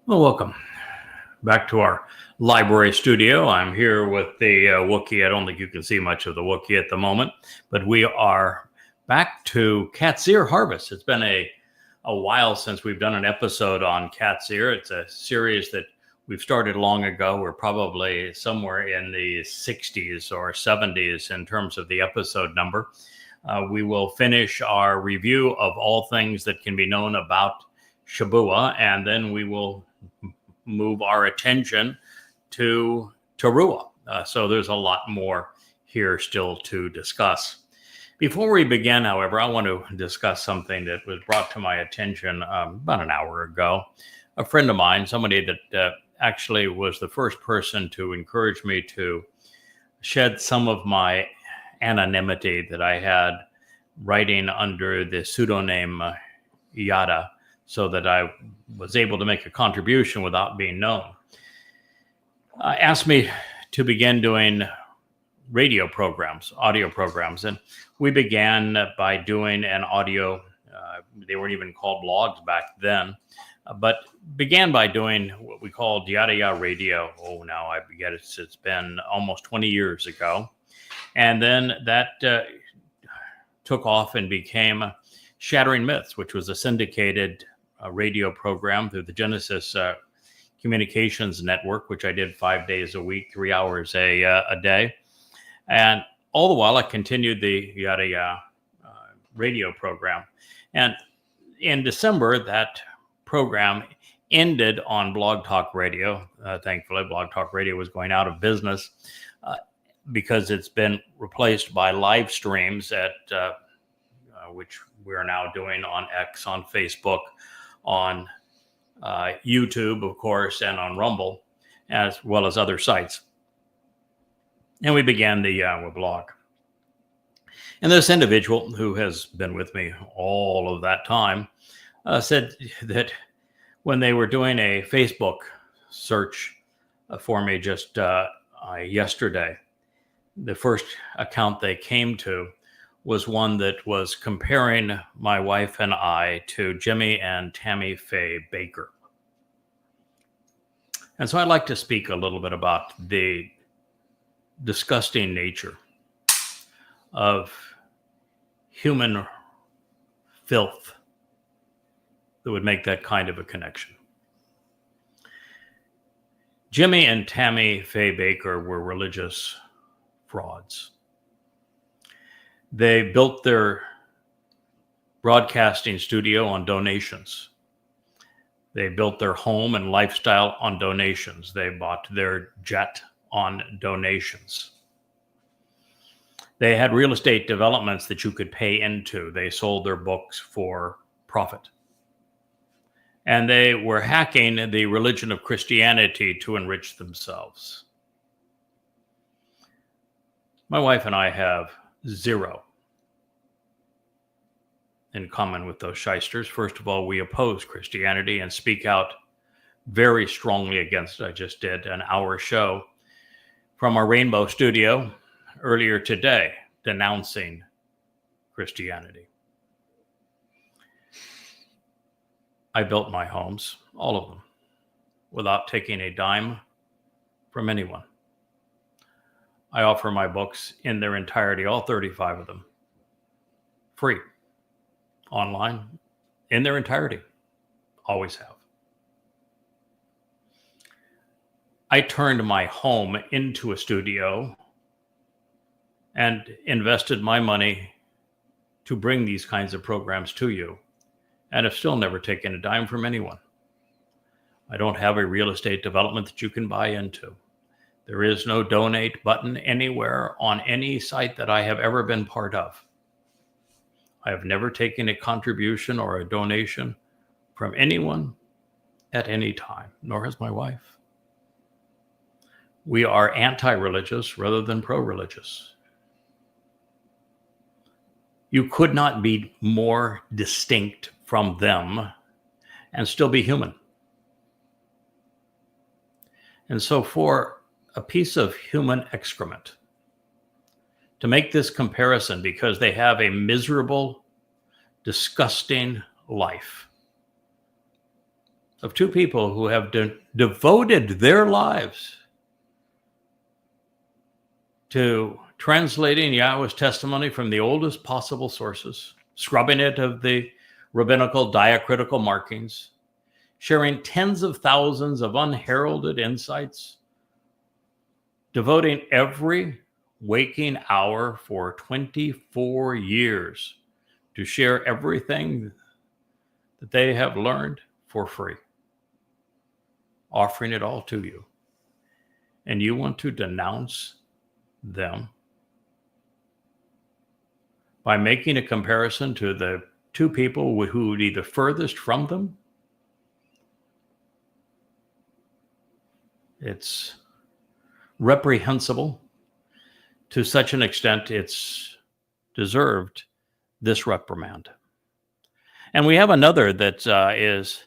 Well, welcome back to our library studio. I'm here with the Wookiee. I don't think you can see much of the Wookiee at the moment, but we are back to Qatsyr Harvest. It's been a while since we've done an episode on Qatsyr. It's a series that we've started long ago. We're probably somewhere in the 60s or 70s in terms of the episode number. We will finish our review of all things that can be known about Shabuwa, and then we will move our attention to Teruah. So there's a lot more here still to discuss. Before we begin, however, I want to discuss something that was brought to my attention about an hour ago. A friend of mine, somebody that actually was the first person to encourage me to shed some of my anonymity that I had writing under the pseudonym Yada, so that I was able to make a contribution without being known. Asked me to begin doing radio programs, audio programs. And we began by doing an audio, they weren't even called blogs back then, but began by doing what we called Yahowah Radio. Oh, now I forget it's been almost 20 years ago. And then that took off and became Shattering Myths, which was a syndicated radio program through the Genesis Communications Network, which I did 5 days a week, 3 hours a day. And all the while, I continued the Yahowah radio program. And in December, that program ended on Blog Talk Radio. Thankfully, Blog Talk Radio was going out of business because it's been replaced by live streams at which we are now doing on X, on Facebook, on YouTube, of course, and on Rumble, as well as other sites. And we began the blog. And this individual, who has been with me all of that time, said that when they were doing a Facebook search for me just yesterday, the first account they came to was one that was comparing my wife and I to Jimmy and Tammy Faye Bakker. And so I'd like to speak a little bit about the disgusting nature of human filth that would make that kind of a connection. Jimmy and Tammy Faye Bakker were religious frauds. They built their broadcasting studio on donations. They built their home and lifestyle on donations. They bought their jet on donations. They had real estate developments that you could pay into. They sold their books for profit. And they were hacking the religion of Christianity to enrich themselves. My wife and I have zero in common with those shysters. First of all, we oppose Christianity and speak out very strongly against it. I just did an hour show from our Rainbow studio earlier today denouncing Christianity. I built my homes, all of them, without taking a dime from anyone. I offer my books in their entirety, all 35 of them, free, online, in their entirety. Always have. I turned my home into a studio and invested my money to bring these kinds of programs to you, and have still never taken a dime from anyone. I don't have a real estate development that you can buy into. There is no donate button anywhere on any site that I have ever been part of. I have never taken a contribution or a donation from anyone at any time, nor has my wife. We are anti-religious rather than pro-religious. You could not be more distinct from them and still be human. And so for a piece of human excrement to make this comparison because they have a miserable, disgusting life, of two people who have devoted their lives to translating Yahweh's testimony from the oldest possible sources, scrubbing it of the rabbinical diacritical markings, sharing tens of thousands of unheralded insights, devoting every waking hour for 24 years to share everything that they have learned for free, offering it all to you. And you want to denounce them by making a comparison to the two people who would be the furthest from them? It's reprehensible to such an extent it's deserved this reprimand. And we have another that is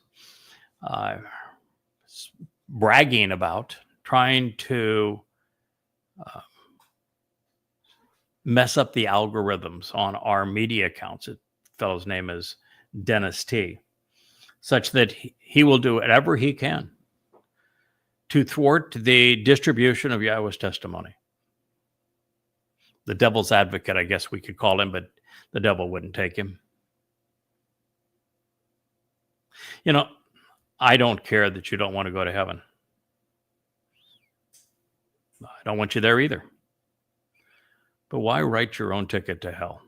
bragging about trying to mess up the algorithms on our media accounts. The fellow's name is Dennis T. Such that he will do whatever he can to thwart the distribution of Yahweh's testimony. The devil's advocate, I guess we could call him, but the devil wouldn't take him. You know, I don't care that you don't want to go to heaven. I don't want you there either. But why write your own ticket to hell?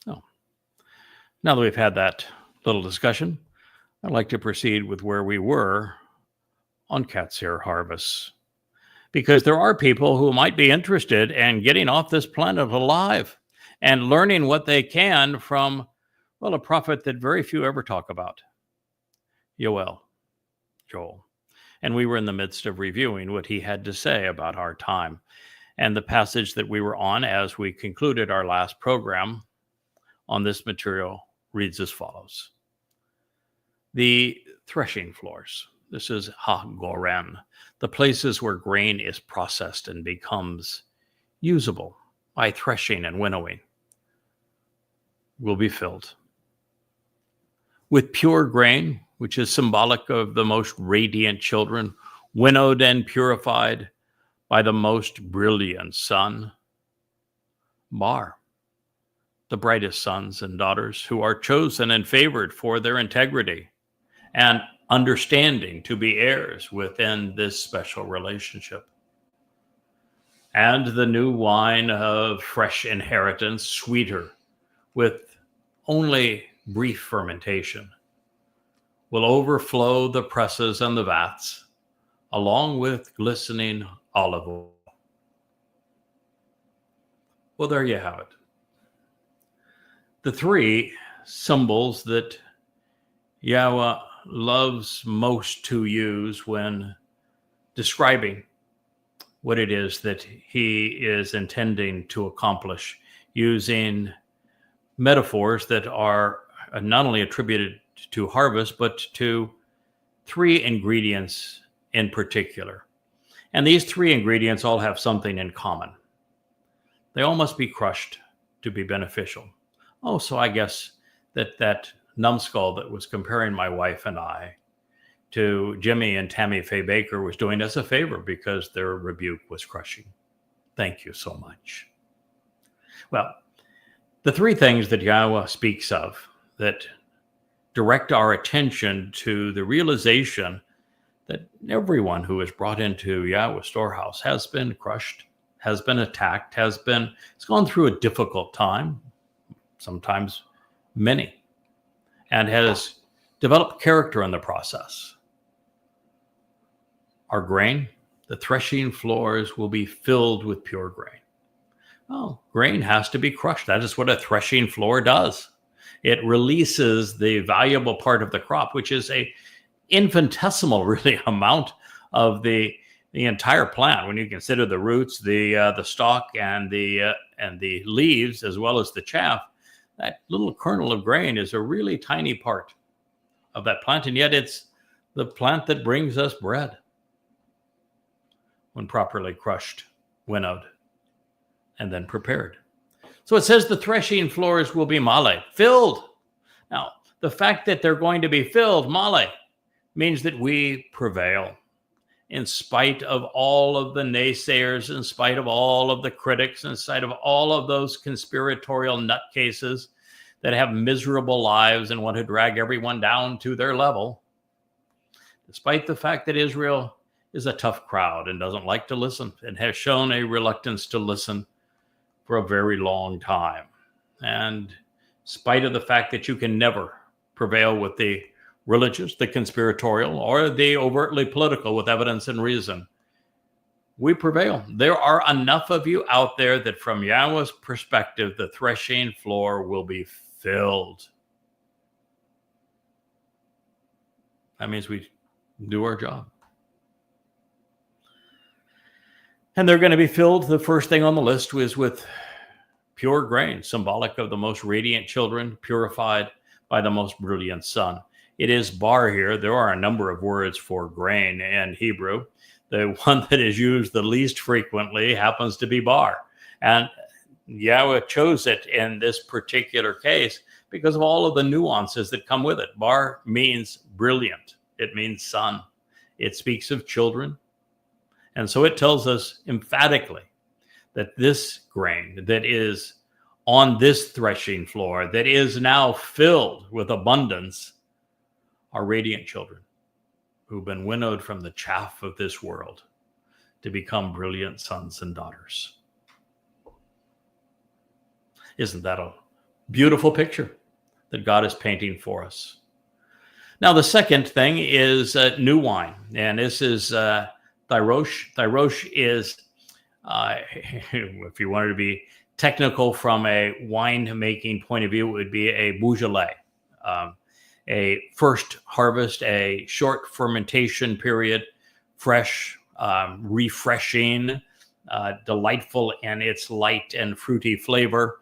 Oh. Now that we've had that little discussion, I'd like to proceed with where we were on Qatsyr harvests. Because there are people who might be interested in getting off this planet alive and learning what they can from, well, a prophet that very few ever talk about, Joel. And we were in the midst of reviewing what he had to say about our time. And the passage that we were on as we concluded our last program on this material reads as follows. The threshing floors. This is ha-goren, the places where grain is processed and becomes usable by threshing and winnowing, will be filled with pure grain, which is symbolic of the most radiant children, winnowed and purified by the most brilliant sun. Bar, the brightest sons and daughters who are chosen and favored for their integrity and understanding to be heirs within this special relationship. And the new wine of fresh inheritance, sweeter, with only brief fermentation, will overflow the presses and the vats, along with glistening olive oil. Well, there you have it. The three symbols that Yahweh loves most to use when describing what it is that he is intending to accomplish, using metaphors that are not only attributed to harvest, but to three ingredients in particular. And these three ingredients all have something in common. They all must be crushed to be beneficial. Oh, so I guess that numbskull that was comparing my wife and I to Jimmy and Tammy Faye Baker was doing us a favor because their rebuke was crushing. Thank you so much. Well, the three things that Yahweh speaks of that direct our attention to the realization that everyone who is brought into Yahweh's storehouse has been crushed, has been attacked, has gone through a difficult time, sometimes many, and has developed character in the process. Our grain, the threshing floors will be filled with pure grain. Oh, grain has to be crushed. That is what a threshing floor does. It releases the valuable part of the crop, which is a infinitesimal, really, amount of the entire plant. When you consider the roots, the stalk, and the leaves, as well as the chaff, that little kernel of grain is a really tiny part of that plant, and yet it's the plant that brings us bread when properly crushed, winnowed, and then prepared. So it says the threshing floors will be male, filled. Now, the fact that they're going to be filled, Male, means that we prevail. In spite of all of the naysayers, in spite of all of the critics, in spite of all of those conspiratorial nutcases that have miserable lives and want to drag everyone down to their level, despite the fact that Israel is a tough crowd and doesn't like to listen and has shown a reluctance to listen for a very long time. And in spite of the fact that you can never prevail with the religious, the conspiratorial, or the overtly political with evidence and reason, we prevail. There are enough of you out there that from Yahowah's perspective, the threshing floor will be filled. That means we do our job. And they're going to be filled. The first thing on the list is with pure grain, symbolic of the most radiant children, purified by the most brilliant sun. It is bar here. There are a number of words for grain in Hebrew. The one that is used the least frequently happens to be bar. And Yahowah chose it in this particular case because of all of the nuances that come with it. Bar means brilliant. It means sun. It speaks of children. And so it tells us emphatically that this grain that is on this threshing floor, that is now filled with abundance, are radiant children who've been winnowed from the chaff of this world to become brilliant sons and daughters. Isn't that a beautiful picture that God is painting for us? Now, the second thing is new wine, and this is Thyrosh. Thyrosh is, if you wanted to be technical from a wine-making point of view, it would be a Beaujolais. A first harvest, a short fermentation period, fresh, refreshing, delightful in its light and fruity flavor,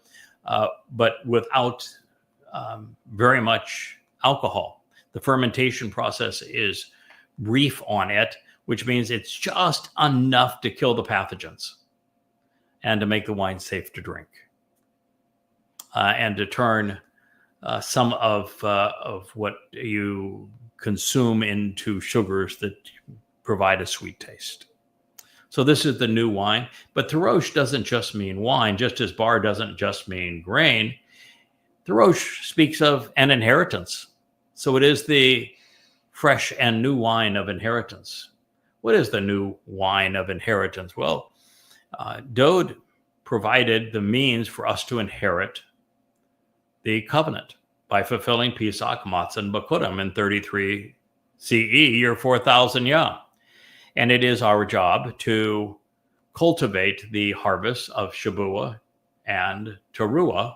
but without very much alcohol. The fermentation process is brief on it, which means it's just enough to kill the pathogens and to make the wine safe to drink, and to turn some of what you consume into sugars that provide a sweet taste. So this is the new wine. But Thyrosh doesn't just mean wine, just as bar doesn't just mean grain. Thyrosh speaks of an inheritance. So it is the fresh and new wine of inheritance. What is the new wine of inheritance? Well, Dode provided the means for us to inherit the covenant by fulfilling Pesach, Matzah, and Bikurim in 33 CE, year 4000 Yah. And it is our job to cultivate the harvest of Shabuwa and Teruah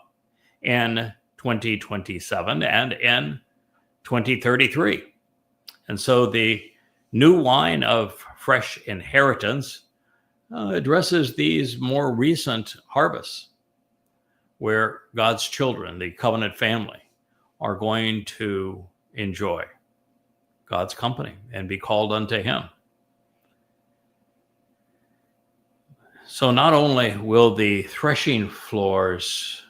in 2027 and in 2033. And so the new wine of fresh inheritance addresses these more recent harvests where God's children, the covenant family, are going to enjoy God's company and be called unto him. So not only will the threshing floors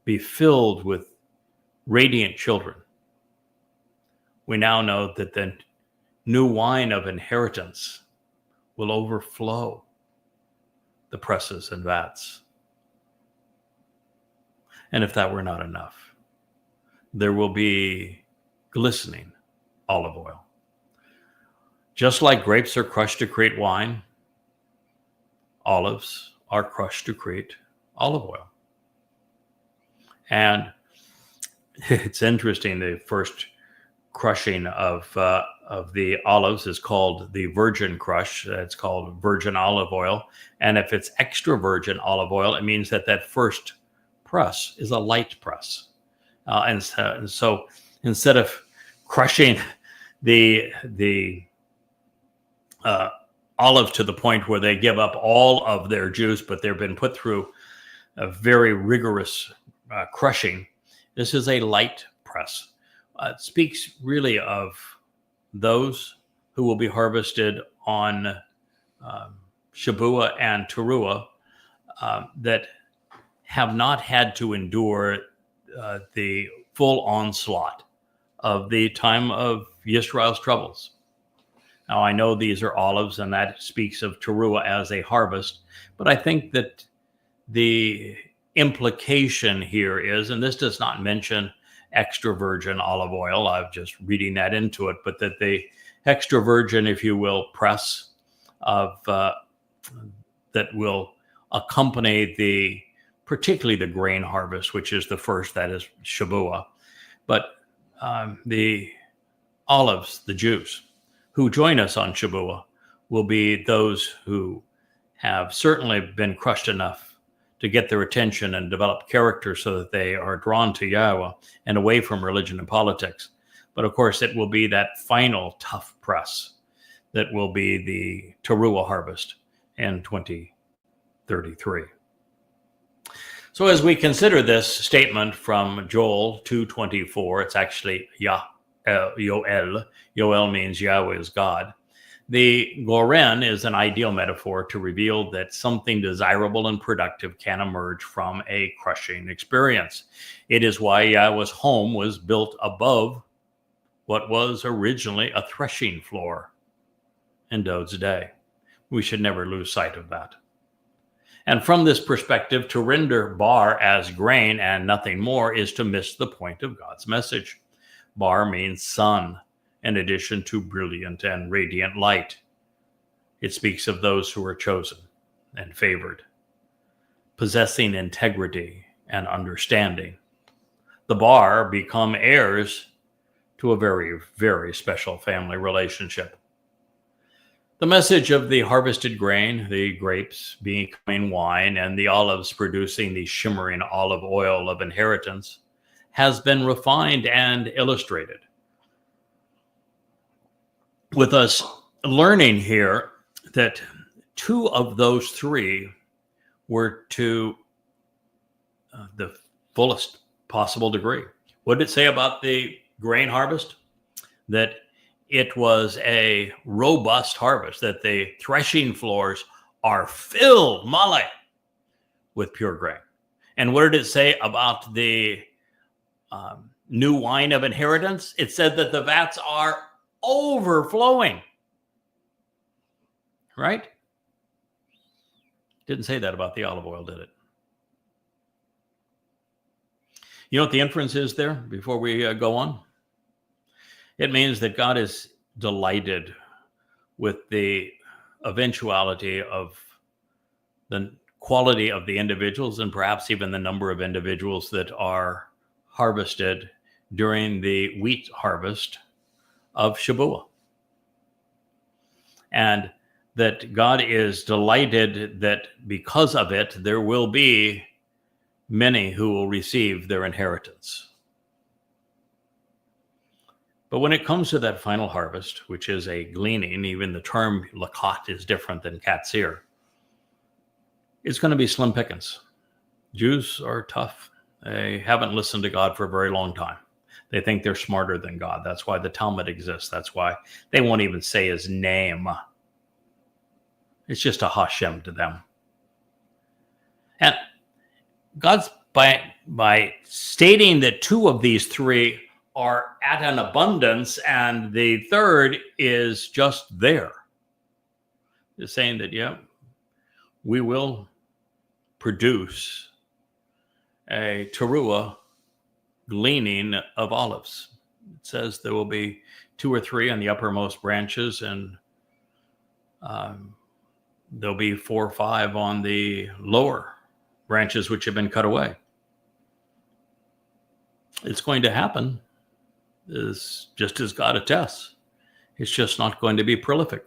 be filled with radiant children, we now know that the new wine of inheritance will overflow the presses and vats. And if that were not enough, there will be glistening olive oil. Just like grapes are crushed to create wine, olives are crushed to create olive oil. And it's interesting, the first crushing of the olives is called the virgin crush. It's called virgin olive oil. And if it's extra virgin olive oil, it means that that first press is a light press. And so instead of crushing the olive to the point where they give up all of their juice, but they've been put through a very rigorous crushing, this is a light press. It speaks really of those who will be harvested on Shabuwa and Teruah that have not had to endure the full onslaught of the time of Yisrael's troubles. Now, I know these are olives, and that speaks of Teruah as a harvest, but I think that the implication here is, and this does not mention extra virgin olive oil, I'm just reading that into it, but that the extra virgin, if you will, press of that will accompany particularly the grain harvest, which is the first, that is Shabuwa, but the olives, the Jews who join us on Shabuwa, will be those who have certainly been crushed enough to get their attention and develop character so that they are drawn to Yahowah and away from religion and politics. But of course, it will be that final tough press that will be the Teruah harvest in 2033. So as we consider this statement from Joel 2:24, it's actually Yoel. Yoel means Yahweh is God. The Goren is an ideal metaphor to reveal that something desirable and productive can emerge from a crushing experience. It is why Yahweh's home was built above what was originally a threshing floor in Dod's day. We should never lose sight of that. And from this perspective, to render bar as grain and nothing more is to miss the point of God's message. Bar means sun, in addition to brilliant and radiant light. It speaks of those who are chosen and favored, possessing integrity and understanding. The bar become heirs to a very, very special family relationship. The message of the harvested grain, the grapes becoming wine, and the olives producing the shimmering olive oil of inheritance has been refined and illustrated, with us learning here that two of those three were to the fullest possible degree. What did it say about the grain harvest? That it was a robust harvest, that the threshing floors are filled, male, with pure grain. And what did it say about the new wine of inheritance? It said that the vats are overflowing. Right? Didn't say that about the olive oil, did it? You know what the inference is there before we go on? It means that God is delighted with the eventuality of the quality of the individuals, and perhaps even the number of individuals that are harvested during the wheat harvest of Shabuwa. And that God is delighted that because of it, there will be many who will receive their inheritance. But when it comes to that final harvest, which is a gleaning, even the term lakat is different than Qatsyr, it's going to be slim pickings. Jews are tough. They haven't listened to God for a very long time. They think they're smarter than God. That's why the Talmud exists. That's why they won't even say his name. It's just a Hashem to them. And God's, by stating that two of these three are at an abundance and the third is just there, is saying that, yeah, we will produce a Teruah gleaning of olives. It says there will be 2 or 3 on the uppermost branches, and there'll be 4 or 5 on the lower branches which have been cut away. It's going to happen, is just as God attests. It's just not going to be prolific.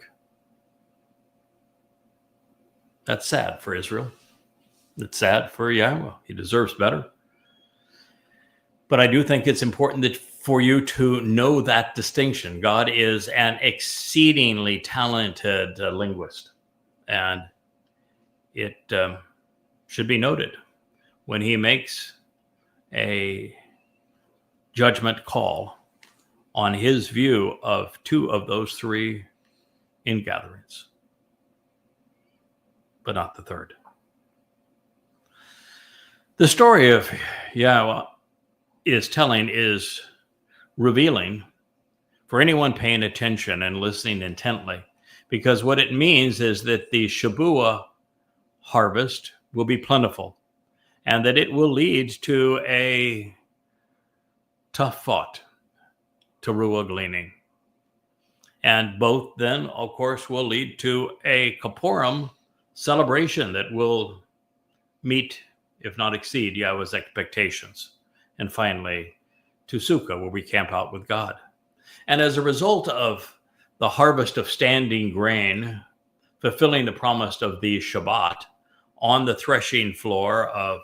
That's sad for Israel. It's sad for Yahowah. He deserves better. But I do think it's important that for you to know that distinction. God is an exceedingly talented linguist. And it should be noted when he makes a judgment call on his view of 2 of those 3 ingatherings, but not the third. The story of Yahowah is telling is revealing for anyone paying attention and listening intently, because what it means is that the Shabuwa harvest will be plentiful and that it will lead to a tough fought Teruah gleaning. And both then, of course, will lead to a Kippurim celebration that will meet, if not exceed, Yahweh's expectations. And finally, to Sukkah, where we camp out with God. And as a result of the harvest of standing grain, fulfilling the promise of the Shabbat on the threshing floor of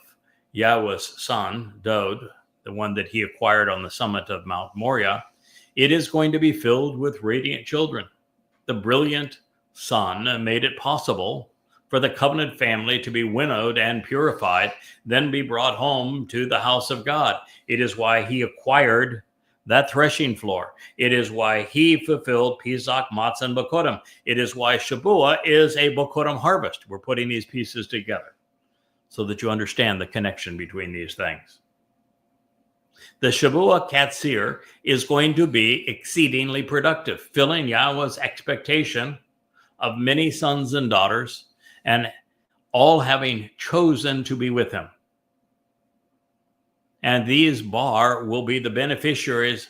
Yahweh's son, Dod, the one that he acquired on the summit of Mount Moriah, it is going to be filled with radiant children. The brilliant sun made it possible for the covenant family to be winnowed and purified, then be brought home to the house of God. It is why he acquired that threshing floor. It is why he fulfilled Pesach, Matzah, and Bikurim. It is why Shabuwa is a Bikurim harvest. We're putting these pieces together so that you understand the connection between these things. The Shabuwa Qatsyr is going to be exceedingly productive, filling Yahweh's expectation of many sons and daughters, and all having chosen to be with him. And these bar will be the beneficiaries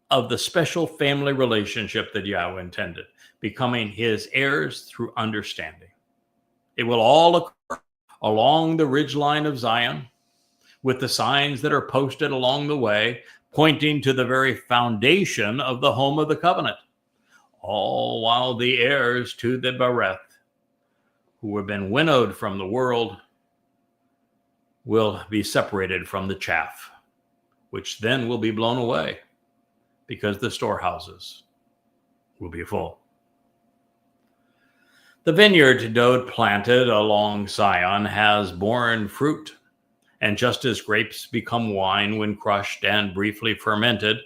of the special family relationship that Yahweh intended, becoming his heirs through understanding. It will all occur along the ridgeline of Zion, with the signs that are posted along the way, pointing to the very foundation of the home of the covenant, all while the heirs to the Bereth, who have been winnowed from the world, will be separated from the chaff, which then will be blown away because the storehouses will be full. The vineyard Dod planted along Sion has borne fruit. And just as grapes become wine when crushed and briefly fermented,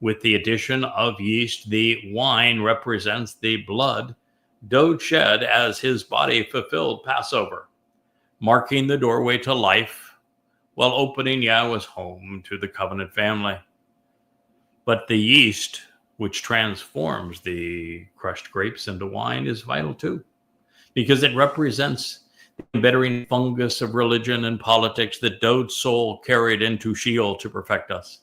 with the addition of yeast, the wine represents the blood Dod shed as his body fulfilled Passover, marking the doorway to life while opening Yahweh's home to the covenant family. But the yeast, which transforms the crushed grapes into wine, is vital too, because it represents the embedding fungus of religion and politics that Dod's soul carried into Sheol to perfect us.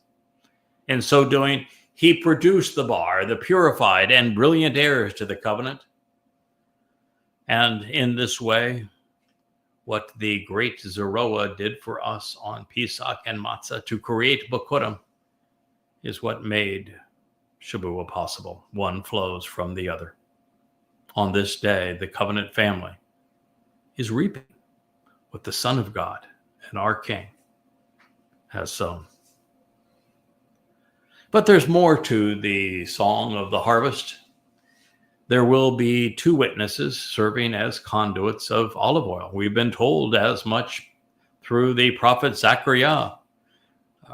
In so doing, he produced the bar, the purified and brilliant heirs to the covenant. And in this way, what the great Teruah did for us on Pesach and Matzah to create Bikurim is what made Shabuwa possible. One flows from the other. On this day, the covenant family is reaping what the Son of God and our King has sown. But there's more to the song of the harvest. There will be two witnesses serving as conduits of olive oil. We've been told as much through the prophet Zechariah,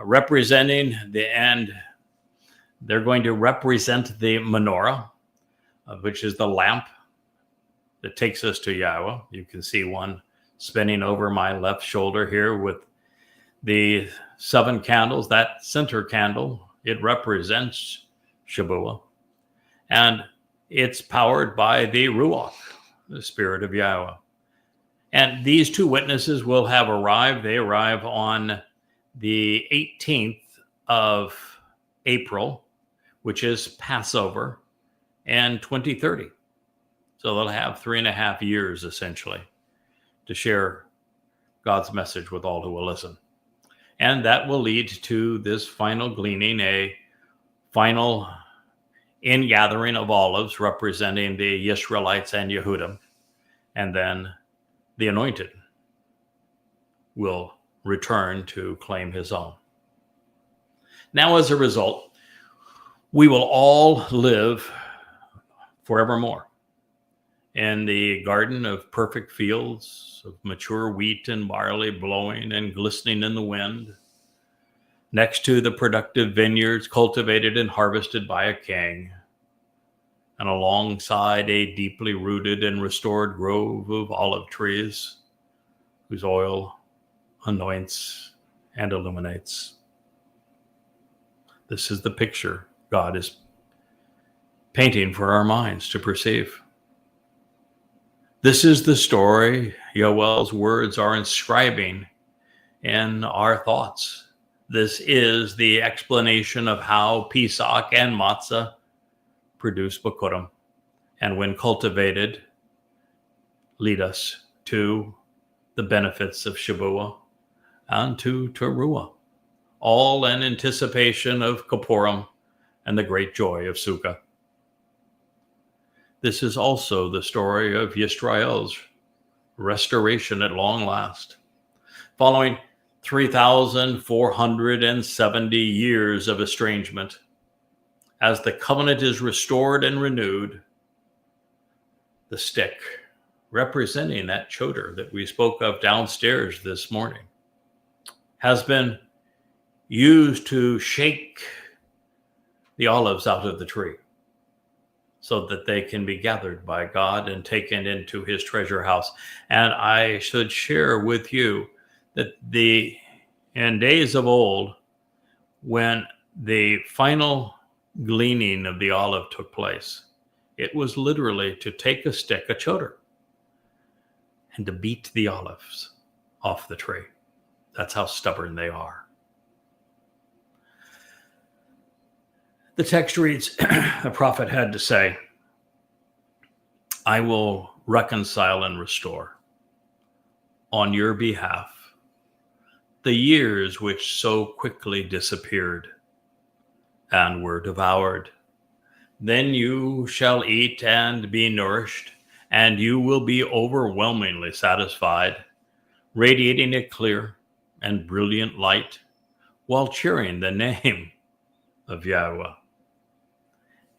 representing and they're going to represent the Menorah, which is the lamp that takes us to Yahweh. You can see one spinning over my left shoulder here with the 7 candles. That center candle, it represents Shabuwa. And it's powered by the Ruach, the Spirit of Yahweh. And these two witnesses will have arrived. They arrive on the 18th of April, which is Passover, and 2030. So they'll have 3.5 years, essentially, to share God's message with all who will listen. And that will lead to this final gleaning, a final ingathering of olives representing the Israelites and Yehudim. And then the anointed will return to claim his own. Now, as a result, we will all live forevermore in the garden of perfect fields of mature wheat and barley blowing and glistening in the wind, next to the productive vineyards cultivated and harvested by a king, and alongside a deeply rooted and restored grove of olive trees whose oil anoints and illuminates. This is the picture God is painting for our minds to perceive. This is the story Yoel's words are inscribing in our thoughts. This is the explanation of how Pesach and Matzah produce Bikurim, and when cultivated, lead us to the benefits of Shabuwa and to Teruah, all in anticipation of Kippurim and the great joy of Sukkah. This is also the story of Yisrael's restoration at long last. Following 3,470 years of estrangement, as the covenant is restored and renewed, the stick representing that choder that we spoke of downstairs this morning has been used to shake the olives out of the tree so that they can be gathered by God and taken into his treasure house. And I should share with you that in days of old, when the final gleaning of the olive took place, it was literally to take a stick, a choder, and to beat the olives off the tree. That's how stubborn they are. The text reads, the prophet had to say, I will reconcile and restore on your behalf the years which so quickly disappeared and were devoured. Then you shall eat and be nourished, and you will be overwhelmingly satisfied, radiating a clear and brilliant light while cheering the name of Yahowah,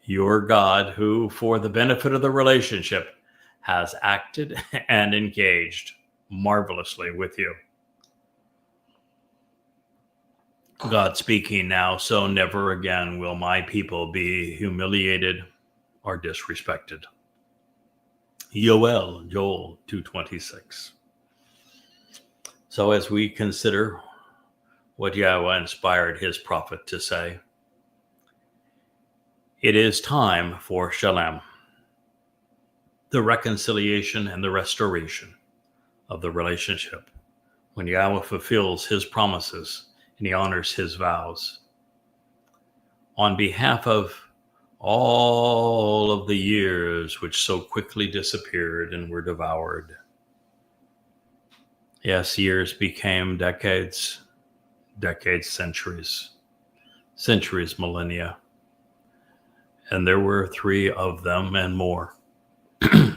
your God, who, for the benefit of the relationship, has acted and engaged marvelously with you. God speaking now, so never again will my people be humiliated or disrespected. Yoel 2:26. So as we consider what Yahowah inspired his prophet to say, it is time for Shalom, the reconciliation and the restoration of the relationship, when Yahowah fulfills his promises and he honors his vows. On behalf of all of the years which so quickly disappeared and were devoured. Yes, years became decades, decades, centuries, centuries, millennia. And there were 3 of them and more,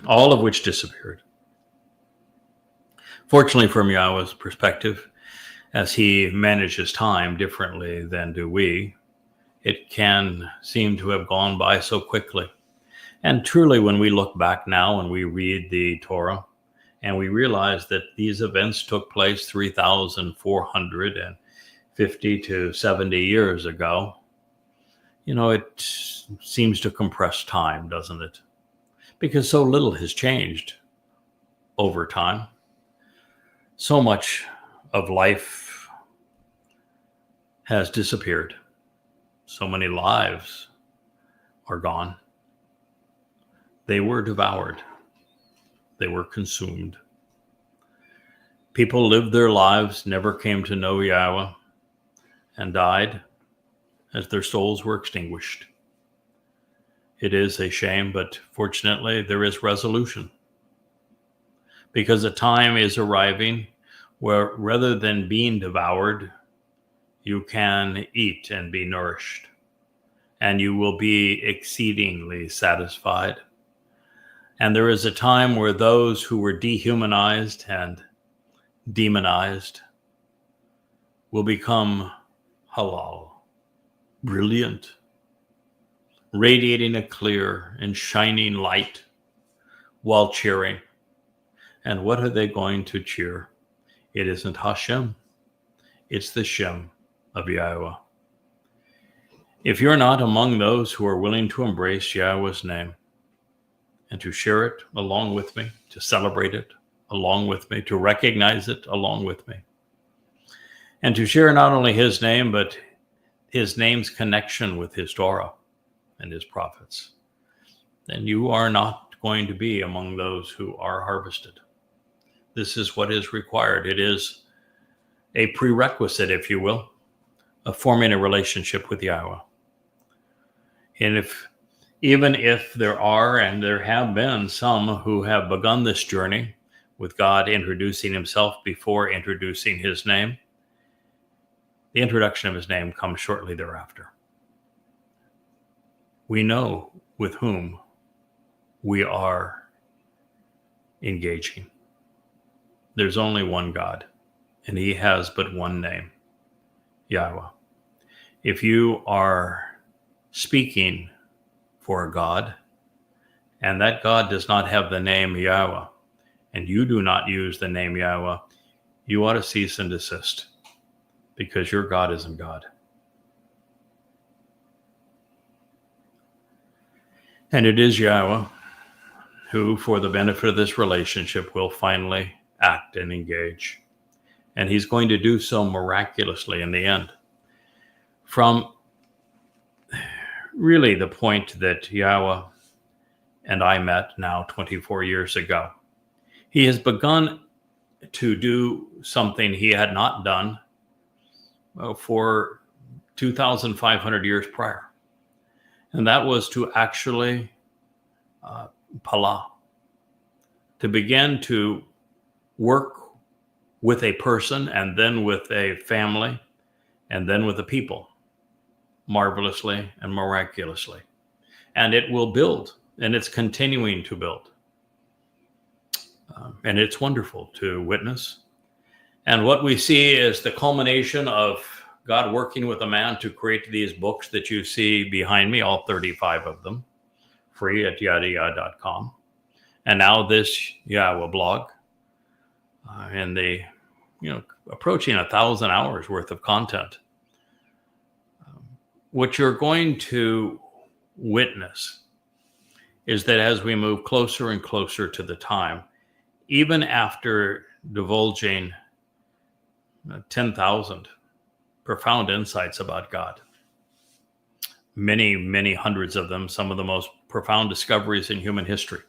all of which disappeared. Fortunately, from Yahowah's perspective, as he manages time differently than do we, it can seem to have gone by so quickly. And truly, when we look back now and we read the Torah, and we realize that these events took place 3,450 to 70 years ago, it seems to compress time, doesn't it? Because so little has changed over time. So much of life has disappeared. So many lives are gone. They were devoured. They were consumed. People lived their lives, never came to know Yahowah, and died as their souls were extinguished. It is a shame, but fortunately there is resolution. Because a time is arriving where rather than being devoured, you can eat and be nourished, and you will be exceedingly satisfied. And there is a time where those who were dehumanized and demonized will become halal, brilliant, radiating a clear and shining light while cheering. And what are they going to cheer? It isn't Hashem, it's the Shem of Yahowah. If you're not among those who are willing to embrace Yahowah's name and to share it along with me, to celebrate it along with me, to recognize it along with me, and to share not only his name, but his name's connection with his Torah and his prophets, then you are not going to be among those who are harvested. This is what is required. It is a prerequisite, if you will, of forming a relationship with Yahowah. And even if there are, and there have been some who have begun this journey with God introducing himself before introducing his name, the introduction of his name comes shortly thereafter. We know with whom we are engaging. There's only one God, and he has but one name, Yahowah. If you are speaking for a God, and that God does not have the name Yahowah, and you do not use the name Yahowah, you ought to cease and desist, because your God isn't God. And it is Yahowah who, for the benefit of this relationship, will finally act and engage. And he's going to do so miraculously in the end. From really the point that Yahowah and I met now 24 years ago, he has begun to do something he had not done for 2,500 years prior. And that was to actually to begin to work with a person, and then with a family, and then with a people, marvelously and miraculously. And it will build, and it's continuing to build. And it's wonderful to witness. And what we see is the culmination of God working with a man to create these books that you see behind me, all 35 of them, free at yadayah.com. And now this Yahowah blog, and the, approaching 1,000 hours worth of content. What you're going to witness is that as we move closer and closer to the time, even after divulging 10,000 profound insights about God, many, many hundreds of them, some of the most profound discoveries in human history,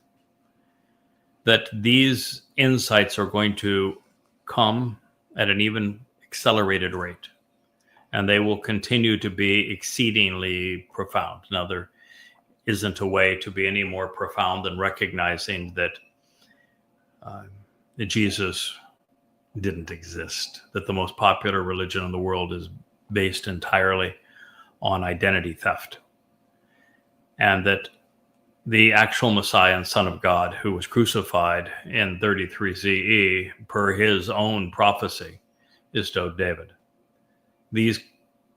that these insights are going to come at an even accelerated rate, and they will continue to be exceedingly profound. Now, there isn't a way to be any more profound than recognizing that Jesus didn't exist, that the most popular religion in the world is based entirely on identity theft, and that the actual Messiah and Son of God, who was crucified in 33 CE per his own prophecy, is David. These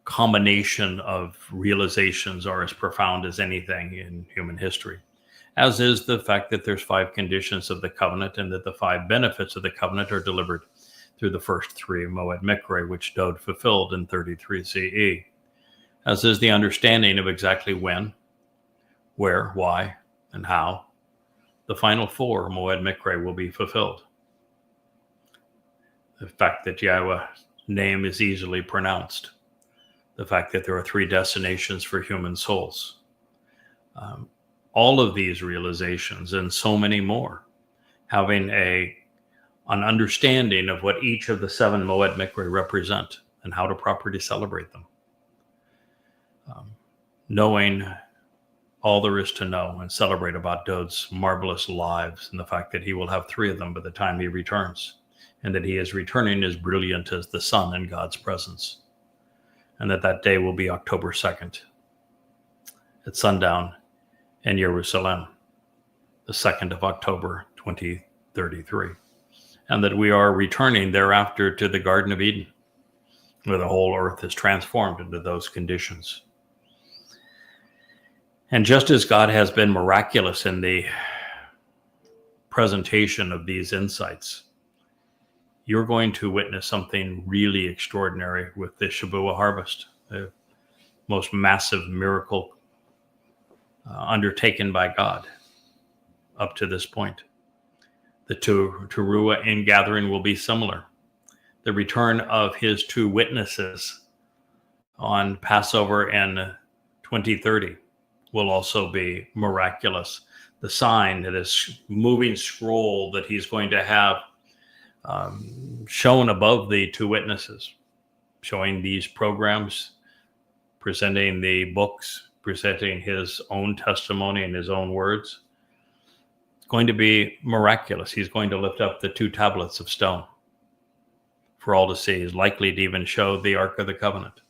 combination of realizations are as profound as anything in human history, as is the fact that there's 5 conditions of the covenant, and that the 5 benefits of the covenant are delivered through the first 3 Moed Mikre, which Dode fulfilled in 33 CE, as is the understanding of exactly when, where, why, and how the final 4 Moed Mikre will be fulfilled. The fact that Yahowah's name is easily pronounced, the fact that there are 3 destinations for human souls, all of these realizations and so many more, having an understanding of what each of the 7 Moed Mikre represent and how to properly celebrate them, knowing all there is to know and celebrate about Dode's marvelous lives, and the fact that he will have 3 of them by the time he returns, and that he is returning as brilliant as the sun in God's presence, and that day will be October 2nd at sundown in Jerusalem, the 2nd of October 2033, and that we are returning thereafter to the Garden of Eden, where the whole earth is transformed into those conditions. And just as God has been miraculous in the presentation of these insights, you're going to witness something really extraordinary with the Shabuwa harvest, the most massive miracle undertaken by God up to this point. The Teruah ingathering will be similar. The return of his 2 witnesses on Passover in 2030 will also be miraculous. The sign, this moving scroll that he's going to have shown above the two witnesses, showing these programs, presenting the books, presenting his own testimony and his own words. It's going to be miraculous. He's going to lift up the two tablets of stone for all to see. He's likely to even show the Ark of the Covenant.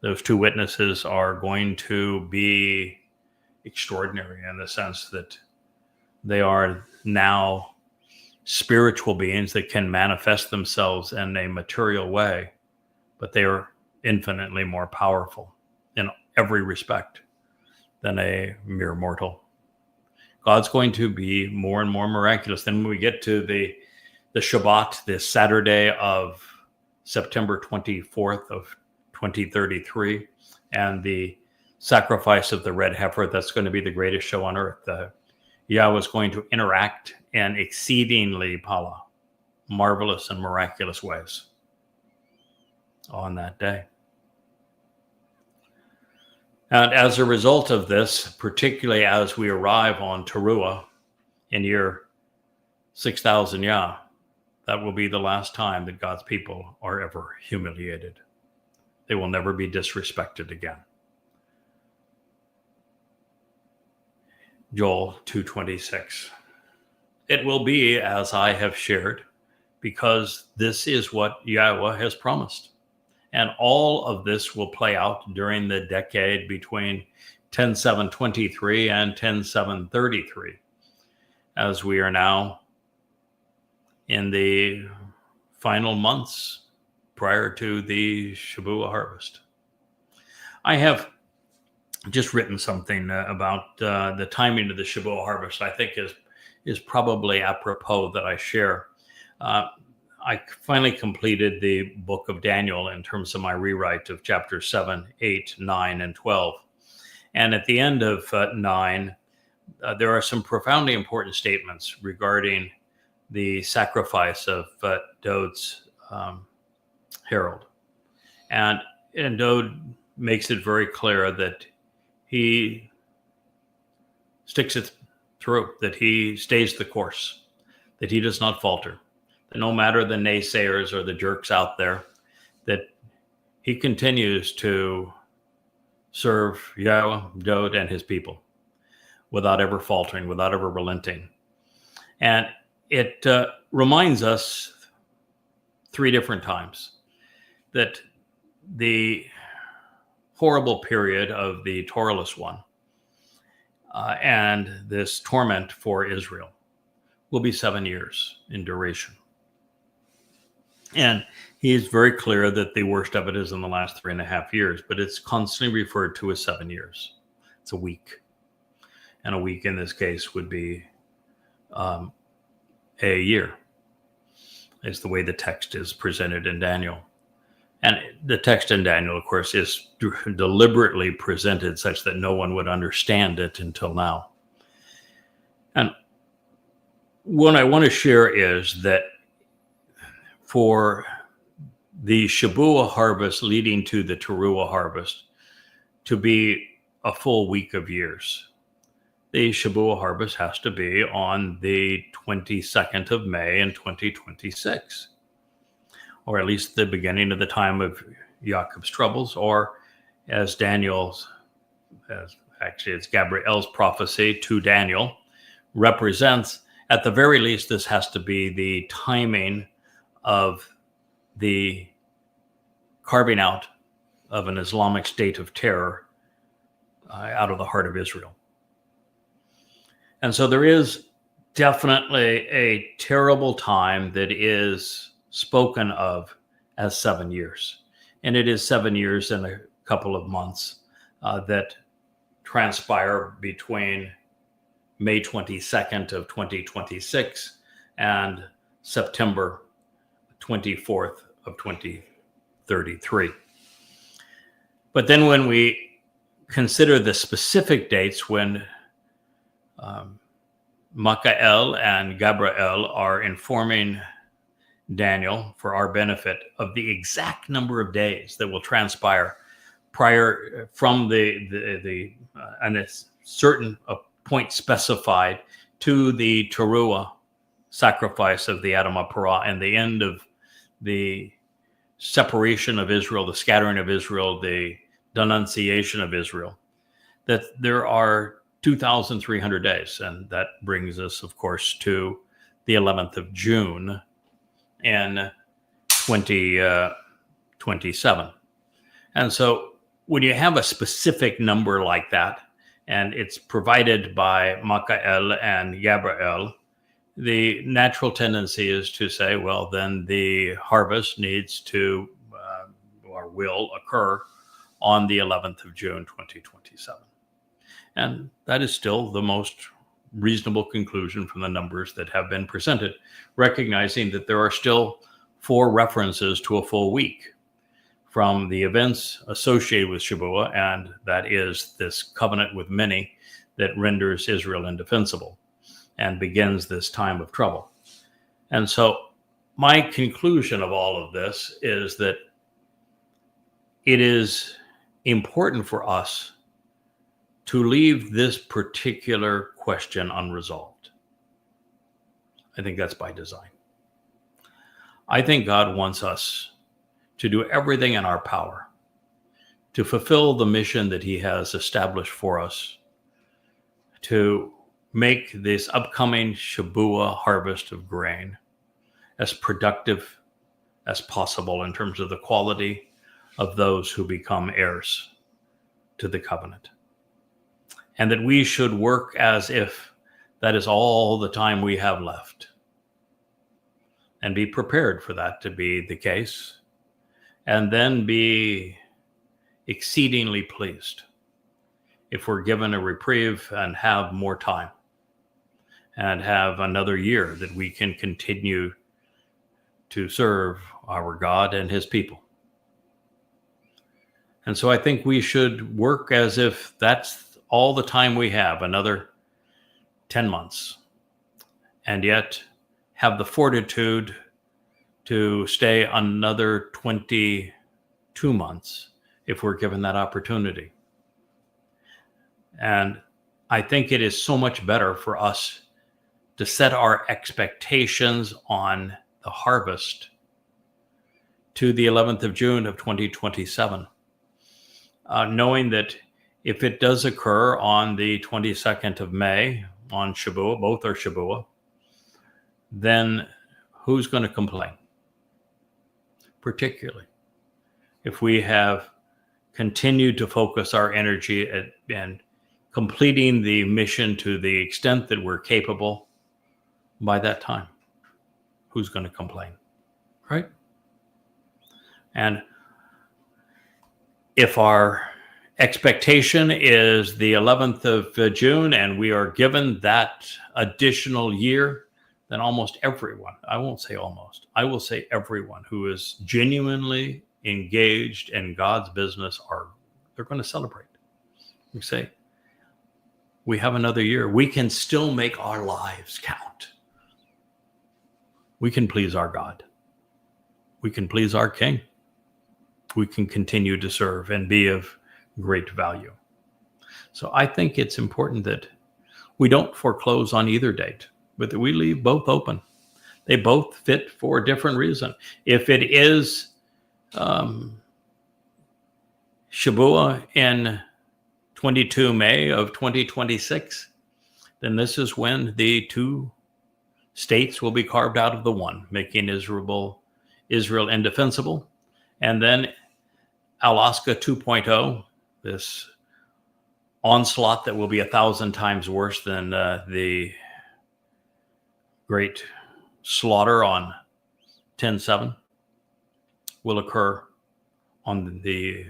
Those two witnesses are going to be extraordinary in the sense that they are now spiritual beings that can manifest themselves in a material way, but they are infinitely more powerful in every respect than a mere mortal. God's going to be more and more miraculous. Then when we get to the Shabbat, this Saturday of September 24th of 2033, and the sacrifice of the red heifer, that's going to be the greatest show on earth. Yahweh is going to interact in exceedingly marvelous and miraculous ways on that day. And as a result of this, particularly as we arrive on Teruah in year 6000 Yah, that will be the last time that God's people are ever humiliated. They will never be disrespected again. Joel 2:26. It will be as I have shared, because this is what Yahowah has promised. And all of this will play out during the decade between 10/7/23 and 10/7/33, as we are now in the final months prior to the Shabuwa harvest. I have just written something about the timing of the Shabuwa harvest. I think is probably apropos that I share. I finally completed the book of Daniel in terms of my rewrite of chapters 7, 8, 9, and 12. And at the end of 9, there are some profoundly important statements regarding the sacrifice of Dod's herald. And Dod makes it very clear that he sticks it through, that he stays the course, that he does not falter, that no matter the naysayers or the jerks out there, that he continues to serve Yahweh, Dod, and his people without ever faltering, without ever relenting. And it reminds us 3 different times that the horrible period of the Torahless one and this torment for Israel will be 7 years in duration. And he is very clear that the worst of it is in the last 3.5 years, but it's constantly referred to as 7 years. It's a week. And a week in this case would be a year, is the way the text is presented in Daniel. And the text in Daniel, of course, is deliberately presented such that no one would understand it until now. And what I want to share is that for the Shabuwa harvest leading to the Teruah harvest to be a full week of years, the Shabuwa harvest has to be on the 22nd of May in 2026. Or at least the beginning of the time of Jacob's troubles, or as it's Gabriel's prophecy to Daniel represents, at the very least, this has to be the timing of the carving out of an Islamic state of terror out of the heart of Israel. And so there is definitely a terrible time that is spoken of as 7 years. And it is 7 years and a couple of months that transpire between May 22nd of 2026 and September 24th of 2033. But then when we consider the specific dates when Michael and Gabriel are informing Daniel for our benefit of the exact number of days that will transpire prior from and a certain point specified to the Teruah sacrifice of the Adam of Parah and the end of the separation of Israel, the scattering of Israel, the denunciation of Israel, that there are 2,300 days. And that brings us, of course, to the 11th of June in 2027. And so when you have a specific number like that, and it's provided by Michael and Gabriel, the natural tendency is to say, well, then the harvest needs to or will occur on the 11th of June, 2027. And that is still the most reasonable conclusion from the numbers that have been presented, recognizing that there are still 4 references to a full week from the events associated with Shabuwa, and that is this covenant with many that renders Israel indefensible and begins this time of trouble. And so my conclusion of all of this is that it is important for us to leave this particular question unresolved. I think that's by design. I think God wants us to do everything in our power to fulfill the mission that he has established for us, to make this upcoming Shabuwa harvest of grain as productive as possible in terms of the quality of those who become heirs to the covenant. And that we should work as if that is all the time we have left, and be prepared for that to be the case, and then be exceedingly pleased if we're given a reprieve and have more time and have another year that we can continue to serve our God and his people. And so I think we should work as if that's all the time we have, another 10 months, and yet have the fortitude to stay another 22 months if we're given that opportunity. And I think it is so much better for us to set our expectations on the harvest to the 11th of June of 2027, knowing that if it does occur on the 22nd of May on Shabuwa, both are Shabuwa, then who's going to complain? Particularly if we have continued to focus our energy and completing the mission to the extent that we're capable by that time. Who's going to complain, right? And if our expectation is the 11th of June and we are given that additional year, then almost everyone, I won't say almost, I will say everyone who is genuinely engaged in God's business they're going to celebrate. We say, we have another year. We can still make our lives count. We can please our God. We can please our King. We can continue to serve and be of great value. So I think it's important that we don't foreclose on either date, but that we leave both open. They both fit for a different reason. If it is Shabuwa in 22 May of 2026, then this is when the 2 states will be carved out of the one, making Israel indefensible. And then Alaska 2.0, this onslaught that will be 1,000 times worse than the great slaughter on 10/7, will occur on the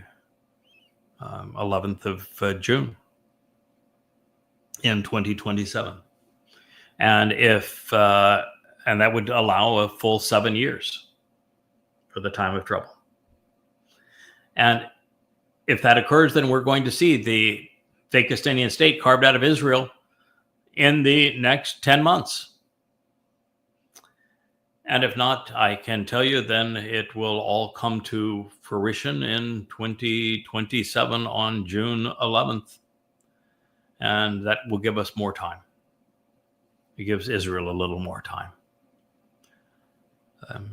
11th of June in 2027. And and that would allow a full 7 years for the time of trouble. And if that occurs, then we're going to see the Fakistinian state carved out of Israel in the next 10 months. And if not, I can tell you then it will all come to fruition in 2027 on June 11th. And that will give us more time. It gives Israel a little more time.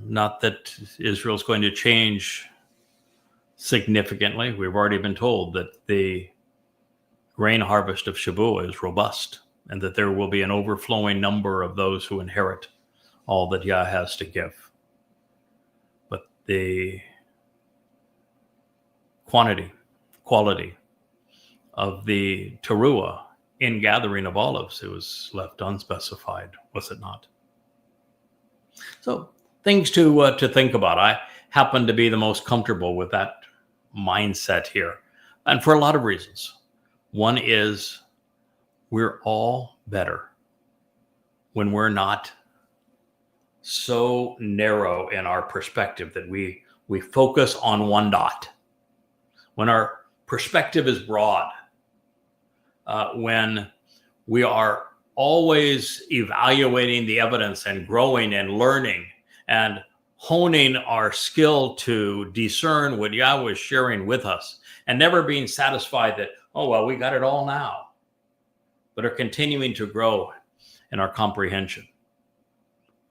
Not that Israel's going to change significantly. We've already been told that the grain harvest of Shabuwa is robust and that there will be an overflowing number of those who inherit all that Yah has to give. But the quality of the Teruah in gathering of olives, it was left unspecified, was it not? So things to think about. I happen to be the most comfortable with that mindset here, and for a lot of reasons. One is we're all better when we're not so narrow in our perspective that we focus on one dot. When our perspective is broad, when we are always evaluating the evidence and growing and learning and honing our skill to discern what Yahweh is sharing with us, and never being satisfied that, oh, well, we got it all now, but are continuing to grow in our comprehension.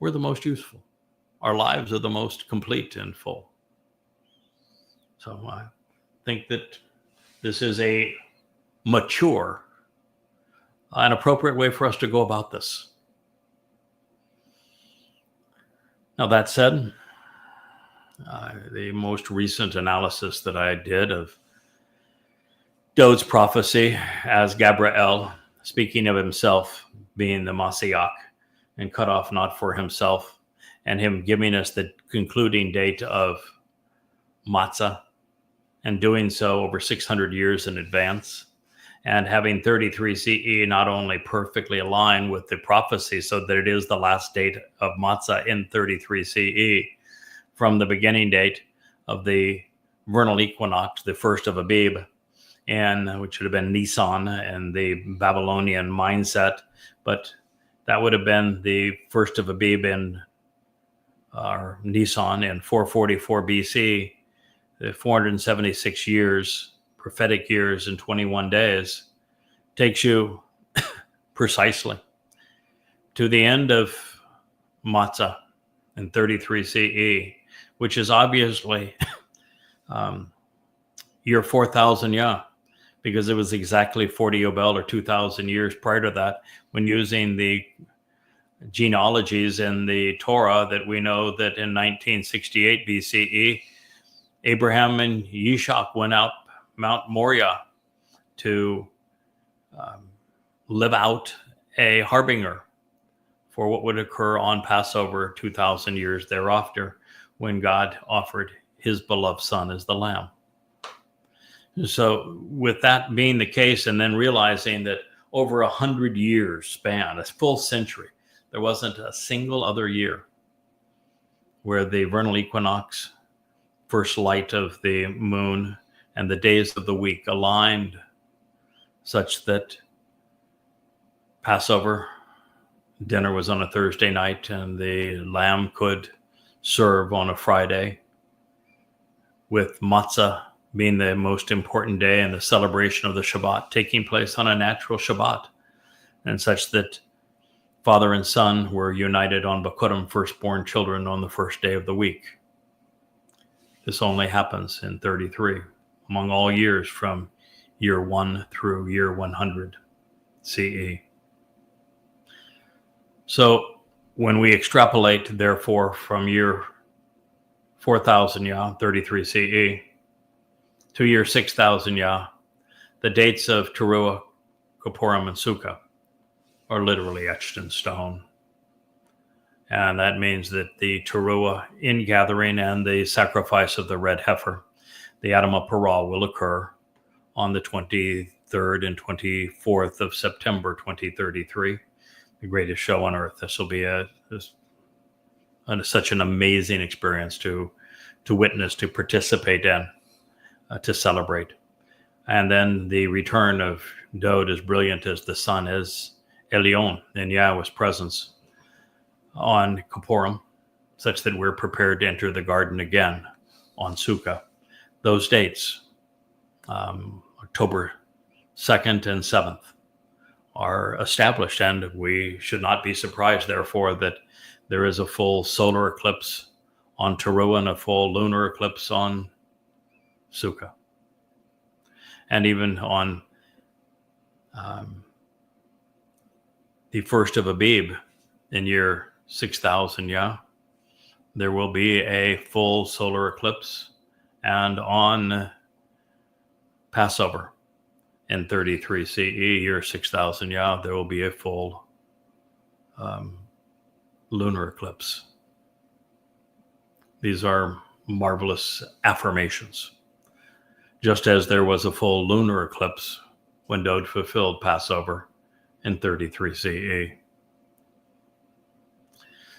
We're the most useful. Our lives are the most complete and full. So I think that this is a mature, an appropriate way for us to go about this. Now, that said, the most recent analysis that I did of Dod's prophecy as Gabriel, speaking of himself being the Mashiach and cut off not for himself, and him giving us the concluding date of Matzah, and doing so over 600 years in advance, and having 33 CE not only perfectly aligned with the prophecy so that it is the last date of Matzah in 33 CE from the beginning date of the vernal equinox, the first of Abib, and which would have been Nisan and the Babylonian mindset, but that would have been the first of Abib in Nisan in 444 BC, the 476 years, prophetic years in 21 days, takes you precisely to the end of Matzah in 33 CE, which is obviously year 4,000 Yah, because it was exactly 40 Yoel or 2,000 years prior to that, when using the genealogies in the Torah that we know that in 1968 BCE, Abraham and Yishak went out Mount Moriah to live out a harbinger for what would occur on Passover 2,000 years thereafter, when God offered his beloved son as the lamb. So with that being the case, and then realizing that over 100 years span, a full century, there wasn't a single other year where the vernal equinox, first light of the moon, and the days of the week aligned such that Passover dinner was on a Thursday night and the lamb could serve on a Friday, with matzah being the most important day and the celebration of the Shabbat taking place on a natural Shabbat, and such that father and son were united on Kippurim, firstborn children, on the first day of the week. This only happens in 33, among all years from year 1 through year 100 CE. So when we extrapolate, therefore, from year 4,000 Yah, 33 CE, to year 6,000 Yah, the dates of Teruah, Kippurim, and Sukkah are literally etched in stone. And that means that the Teruah ingathering and the sacrifice of the red heifer, the Adam of Parah, will occur on the 23rd and 24th of September 2033, the greatest show on earth. This will be such an amazing experience to witness, to participate in, to celebrate. And then the return of Dod, as brilliant as the sun is, Elyon, in Yahweh's presence on Kippurim, such that we're prepared to enter the garden again on Sukkah. Those dates, October 2nd and 7th, are established, and we should not be surprised, therefore, that there is a full solar eclipse on Teruah and a full lunar eclipse on Sukkah. And even on the 1st of Abib in year 6000, there will be a full solar eclipse. And on Passover in 33 CE, year 6000, there will be a full lunar eclipse. These are marvelous affirmations. Just as there was a full lunar eclipse when Dode fulfilled Passover in 33 CE.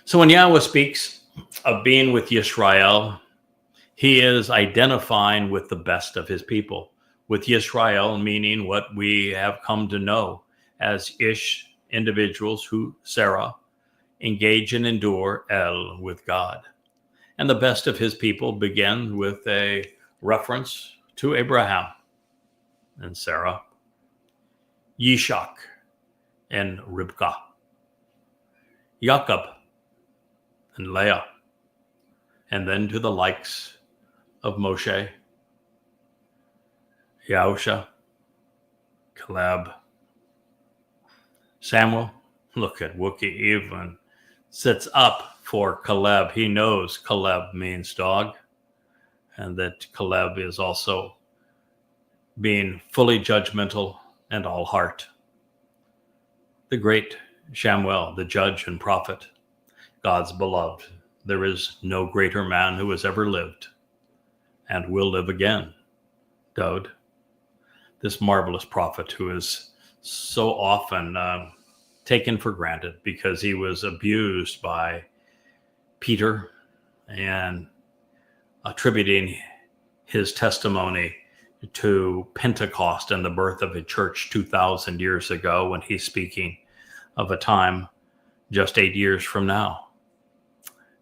So when Yahowah speaks of being with Yisrael, he is identifying with the best of his people. With Yisrael meaning what we have come to know as Ish, individuals who, Sarah, engage and endure El with God. And the best of his people begin with a reference to Abraham and Sarah, Yishak and Rivka, Jacob and Leah, and then to the likes of Moshe, Yahusha, Caleb, Samuel. Look at Wookiee even sits up for Caleb. He knows Caleb means dog, and that Caleb is also being fully judgmental and all heart. The great Shamuel, the judge and prophet, God's beloved. There is no greater man who has ever lived and will live again. Dode, this marvelous prophet who is so often taken for granted because he was abused by Peter and attributing his testimony to Pentecost and the birth of a church 2,000 years ago, when he's speaking of a time just 8 years from now.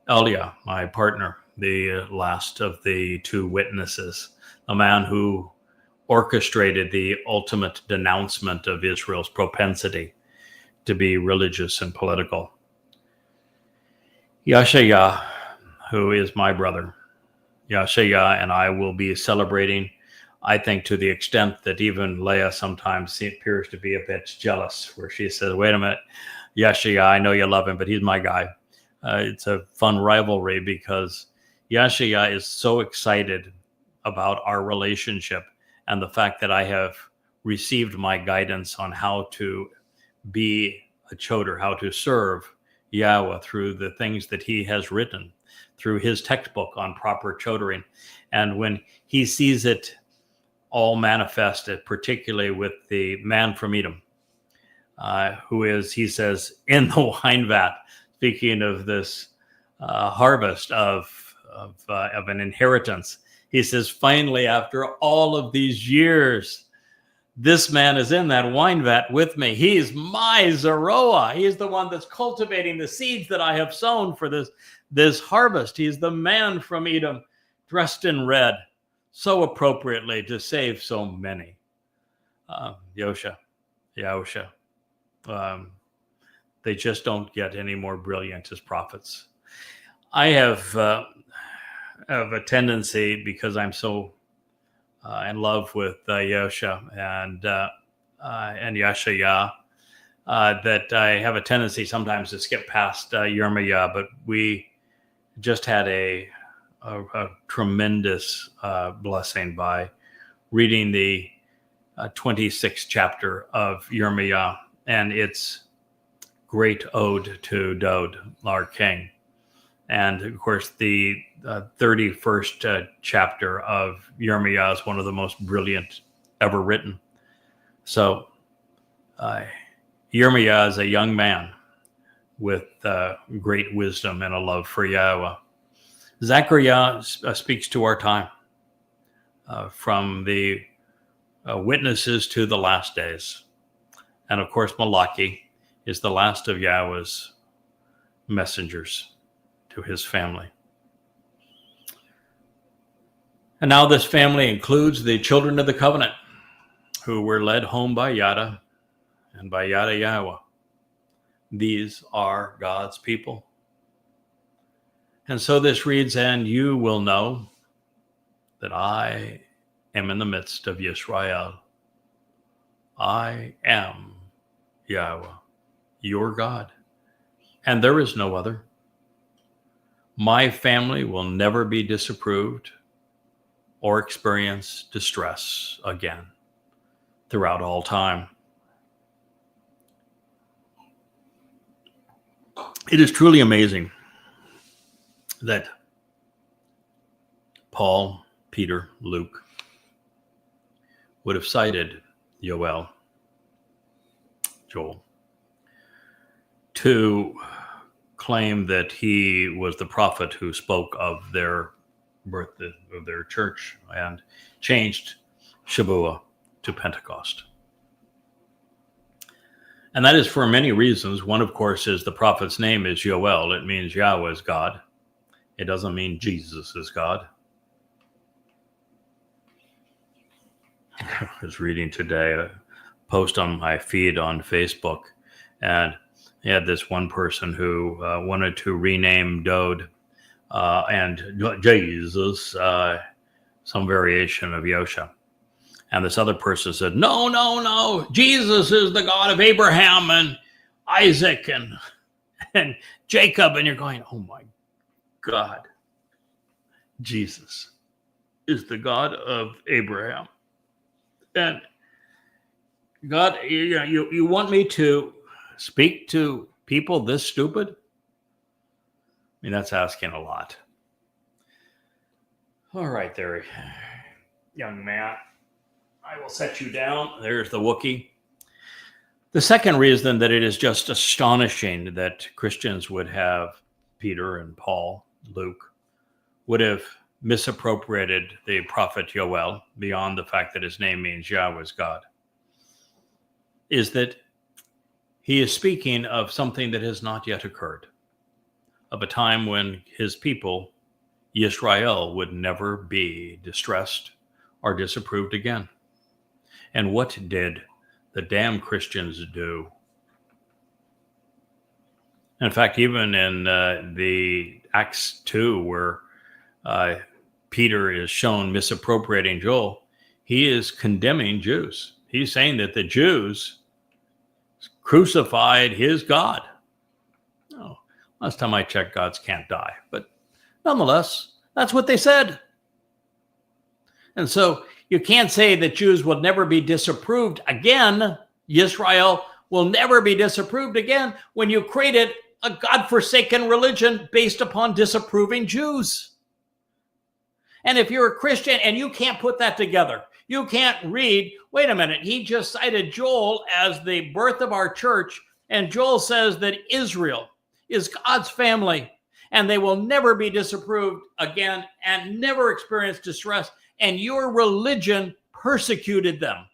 Elia, my partner, the last of the two witnesses, a man who orchestrated the ultimate denouncement of Israel's propensity to be religious and political. Yashaya, who is my brother. Yashaya and I will be celebrating, I think, to the extent that even Leah sometimes appears to be a bit jealous, where she says, wait a minute, Yashaya, I know you love him, but he's my guy. It's a fun rivalry because Yashaya is so excited about our relationship and the fact that I have received my guidance on how to be a choder, how to serve Yahowah through the things that he has written, through his textbook on proper chodering. And when he sees it all manifested, particularly with the man from Edom, who is, he says, in the wine vat, speaking of this harvest of an inheritance, he says, finally, after all of these years, this man is in that wine vat with me. He's my Zeroah. He is the one that's cultivating the seeds that I have sown for this harvest. He's the man from Edom, dressed in red, so appropriately to save so many. Yahusha. They just don't get any more brilliant as prophets. I have a tendency, because I'm so in love with Yahusha and Yashaya, that I have a tendency sometimes to skip past Yirmiyah, but we just had a tremendous blessing by reading the 26th chapter of Yirmiyah and its great ode to Dode, our king. And of course, the 31st chapter of Yirmiyah is one of the most brilliant ever written. So Yirmiyah is a young man with great wisdom and a love for Yahowah. Zechariah speaks to our time, from the witnesses to the last days. And of course, Malachi is the last of Yahowah's messengers to his family. And now this family includes the children of the covenant who were led home by Yada and by Yahowah. These are God's people. And so this reads, and you will know that I am in the midst of Yisrael. I am Yahowah, your God, and there is no other. My family will never be disapproved or experience distress again throughout all time. It is truly amazing that Paul, Peter, Luke would have cited Yoel, Joel, to claim that he was the prophet who spoke of their birth, of their church, and changed Shabuwa to Pentecost. And that is for many reasons. One, of course, is the prophet's name is Yoel. It means Yahweh is God. It doesn't mean Jesus is God. I was reading today a post on my feed on Facebook, and he had this one person who wanted to rename Dode and Jesus some variation of Yosha. And this other person said, no, Jesus is the God of Abraham and Isaac and Jacob. And you're going, oh my God, Jesus is the God of Abraham. And God, you want me to speak to people this stupid? I mean, that's asking a lot. All right, there, young man. I will set you down. There's the Wookiee. The second reason that it is just astonishing that Christians would have Peter and Paul, Luke, would have misappropriated the prophet Yoel beyond the fact that his name means Yahweh's God, is that he is speaking of something that has not yet occurred, of a time when his people, Yisrael, would never be distressed or disapproved again. And what did the damn Christians do? In fact, even in the Acts 2, where Peter is shown misappropriating Joel, he is condemning Jews. He's saying that the Jews crucified his God. Oh, last time I checked, gods can't die. But nonetheless, that's what they said. And so you can't say that Jews will never be disapproved again. Israel will never be disapproved again when you created a God-forsaken religion based upon disapproving Jews. And if you're a Christian and you can't put that together, you can't read, wait a minute, he just cited Joel as the birth of our church, and Joel says that Israel is God's family, and they will never be disapproved again and never experience distress. And your religion persecuted them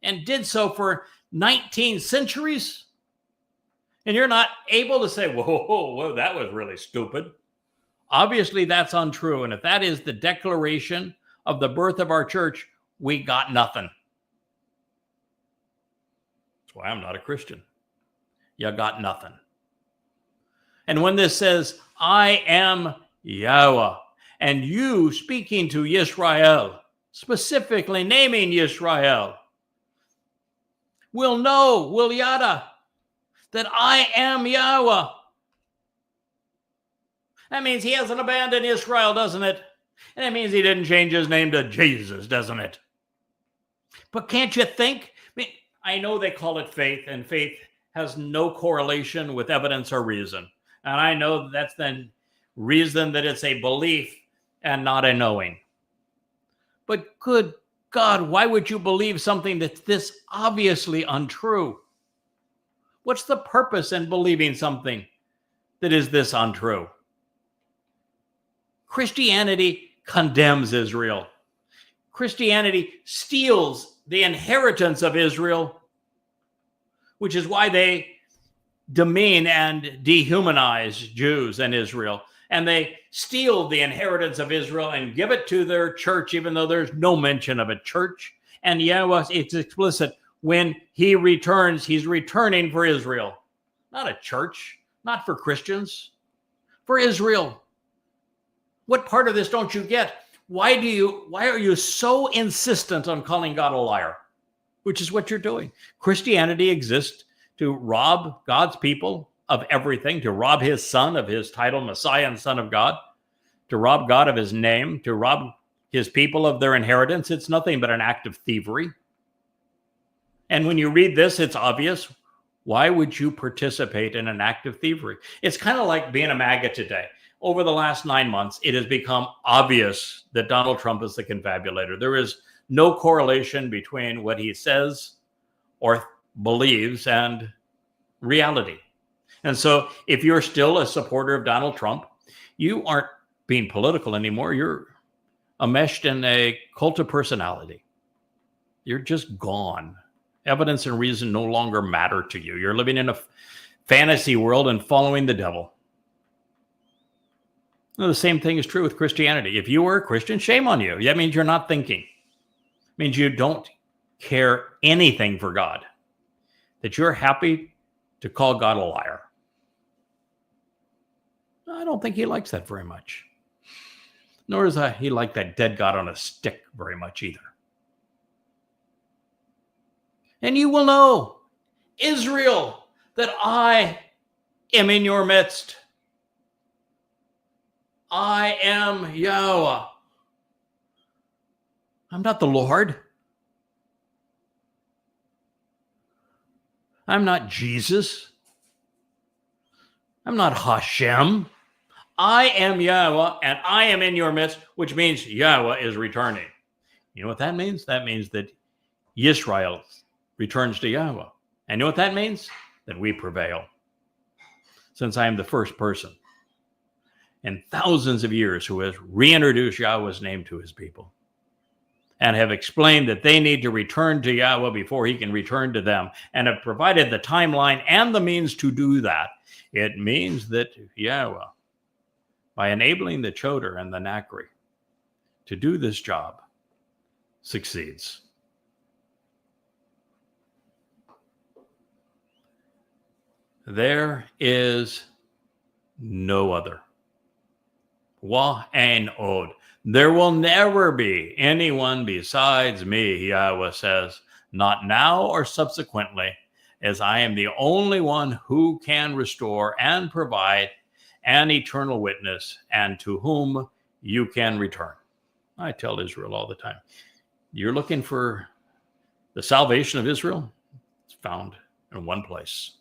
and did so for 19 centuries. And you're not able to say, whoa, that was really stupid. Obviously, that's untrue. And if that is the declaration of the birth of our church, we got nothing. That's why I'm not a Christian. You got nothing. And when this says, I am Yahowah, and you speaking to Yisrael, specifically naming Yisrael, will yada, that I am Yahowah. That means he hasn't abandoned Israel, doesn't it? And it means he didn't change his name to Jesus, doesn't it? But can't you think? I know they call it faith, and faith has no correlation with evidence or reason. And I know that's the reason that it's a belief and not a knowing. But good God, why would you believe something that's this obviously untrue? What's the purpose in believing something that is this untrue? Christianity condemns Israel. Christianity steals the inheritance of Israel, which is why they demean and dehumanize Jews and Israel. And they steal the inheritance of Israel and give it to their church, even though there's no mention of a church. And Yahowah, it's explicit. When he returns, he's returning for Israel. Not a church, not for Christians, for Israel. What part of this don't you get? Why are you so insistent on calling God a liar? Which is what you're doing. Christianity exists to rob God's people of everything, to rob his son of his title, Messiah and Son of God, to rob God of his name, to rob his people of their inheritance. It's nothing but an act of thievery. And when you read this, it's obvious. Why would you participate in an act of thievery? It's kind of like being a MAGA today. Over the last 9 months, it has become obvious that Donald Trump is the confabulator. There is no correlation between what he says or believes and reality. And so if you're still a supporter of Donald Trump, you aren't being political anymore. You're enmeshed in a cult of personality. You're just gone. Evidence and reason no longer matter to you. You're living in a fantasy world and following the devil. Well, the same thing is true with Christianity. If you were a Christian, shame on you. That means you're not thinking. It means you don't care anything for God. That you're happy to call God a liar. I don't think he likes that very much. Nor does he like that dead God on a stick very much either. And you will know, Israel, that I am in your midst. I am Yahowah. I'm not the Lord. I'm not Jesus. I'm not Hashem. I am Yahowah, and I am in your midst, which means Yahowah is returning. You know what that means? That means that Yisrael returns to Yahowah. And you know what that means? That we prevail. Since I am the first person in thousands of years who has reintroduced Yahweh's name to his people and have explained that they need to return to Yahowah before he can return to them, and have provided the timeline and the means to do that, it means that Yahowah, by enabling the Choder and the Nakri to do this job, succeeds. There is no other. Wa and Od. There will never be anyone besides me, Yahowah says, not now or subsequently, as I am the only one who can restore and provide an eternal witness, and to whom you can return. I tell Israel all the time, you're looking for the salvation of Israel? It's found in one place,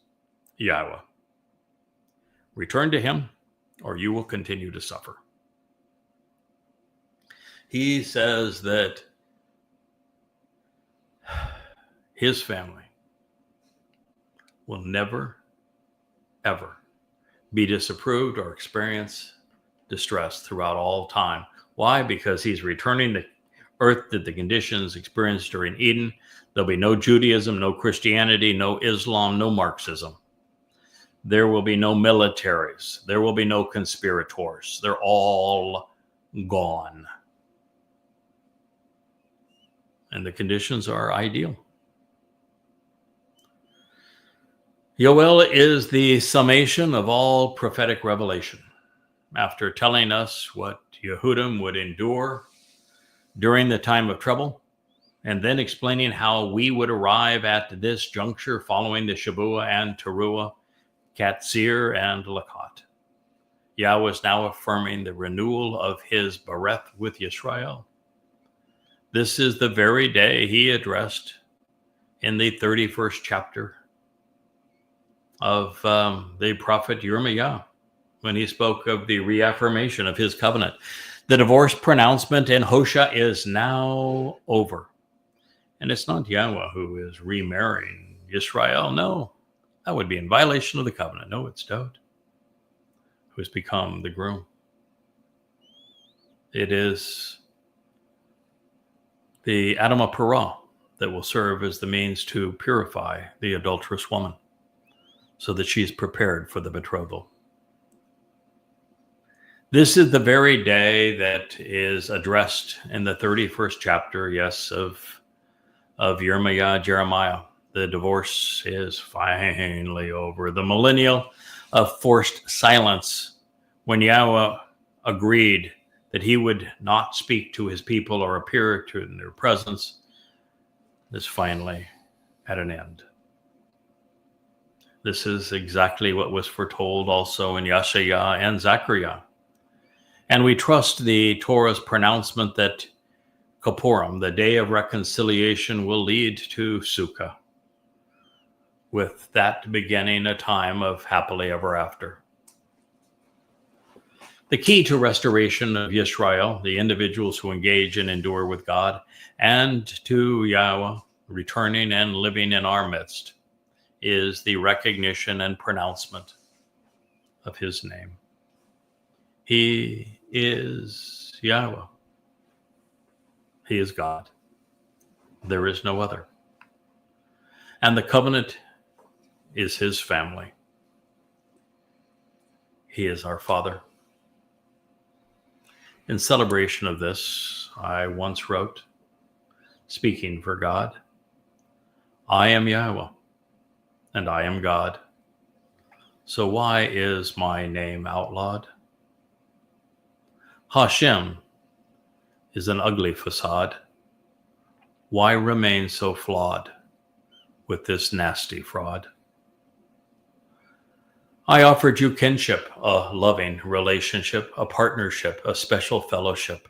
Yahowah. Return to him, or you will continue to suffer. He says that his family will never, ever be disapproved or experience distress throughout all time. Why? Because he's returning the earth to the conditions experienced during Eden. There'll be no Judaism, no Christianity, no Islam, no Marxism. There will be no militaries. There will be no conspirators. They're all gone. And the conditions are ideal. Yoel is the summation of all prophetic revelation. After telling us what Yehudim would endure during the time of trouble, and then explaining how we would arrive at this juncture following the Shabuwa and Teruah, Qatsyr and Lakat. Yahowah is now affirming the renewal of his bereth with Yisrael. This is the very day he addressed in the 31st chapter of the prophet Yirmiyahu, when he spoke of the reaffirmation of his covenant. The divorce pronouncement in Hosea is now over. And it's not Yahowah who is remarrying Israel. No, that would be in violation of the covenant. No, it's Dod who has become the groom. It is the Adam Parah that will serve as the means to purify the adulterous woman. so that she's prepared for the betrothal. This is the very day that is addressed in the 31st chapter, yes, of Jeremiah. The divorce is finally over. The millennial of forced silence, when Yahowah agreed that he would not speak to his people or appear in their presence, is finally at an end. This is exactly what was foretold also in Yeshayah and Zechariah. And we trust the Torah's pronouncement that Kippurim, the day of reconciliation, will lead to Sukkah, with that beginning a time of happily ever after. The key to restoration of Yisrael, the individuals who engage and endure with God, and to Yahowah returning and living in our midst, is the recognition and pronouncement of his name. He is Yahowah. He is God. There is no other. And the covenant is his family. He is our Father. In celebration of this, I once wrote, speaking for God, I am Yahowah, and I am God. So why is my name outlawed? Hashem is an ugly facade. Why remain so flawed with this nasty fraud? I offered you kinship, a loving relationship, a partnership, a special fellowship,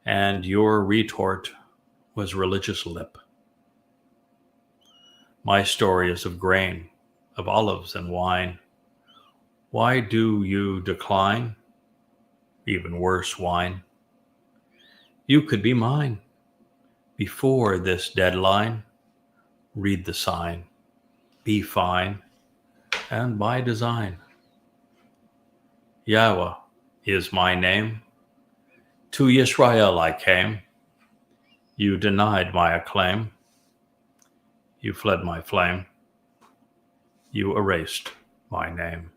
and your retort was religious lip. My story is of grain, of olives and wine. Why do you decline? Even worse, wine. You could be mine. Before this deadline, read the sign. Be fine, and by design. Yahowah is my name. To Yisrael I came. You denied my acclaim. You fled my flame. You erased my name.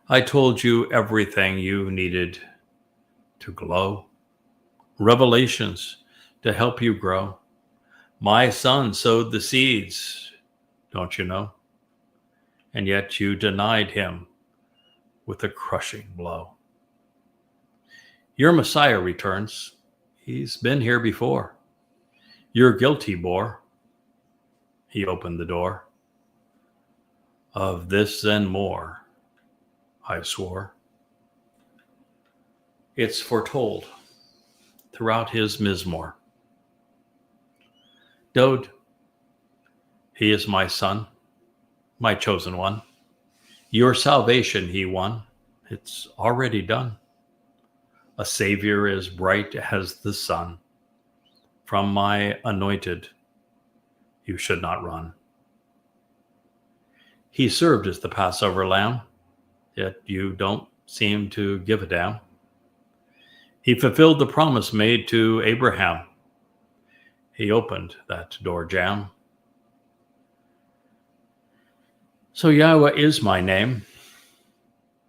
I told you everything you needed to glow. Revelations to help you grow. My son sowed the seeds, don't you know? And yet you denied him with a crushing blow. Your Messiah returns. He's been here before. Your guilty bore. He opened the door. Of this and more, I swore. It's foretold throughout his Mizmor. Dode, he is my son, my chosen one. Your salvation he won. It's already done. A Savior as bright as the sun. From my anointed, you should not run. He served as the Passover lamb, yet you don't seem to give a damn. He fulfilled the promise made to Abraham. He opened that door jamb. So Yahowah is my name,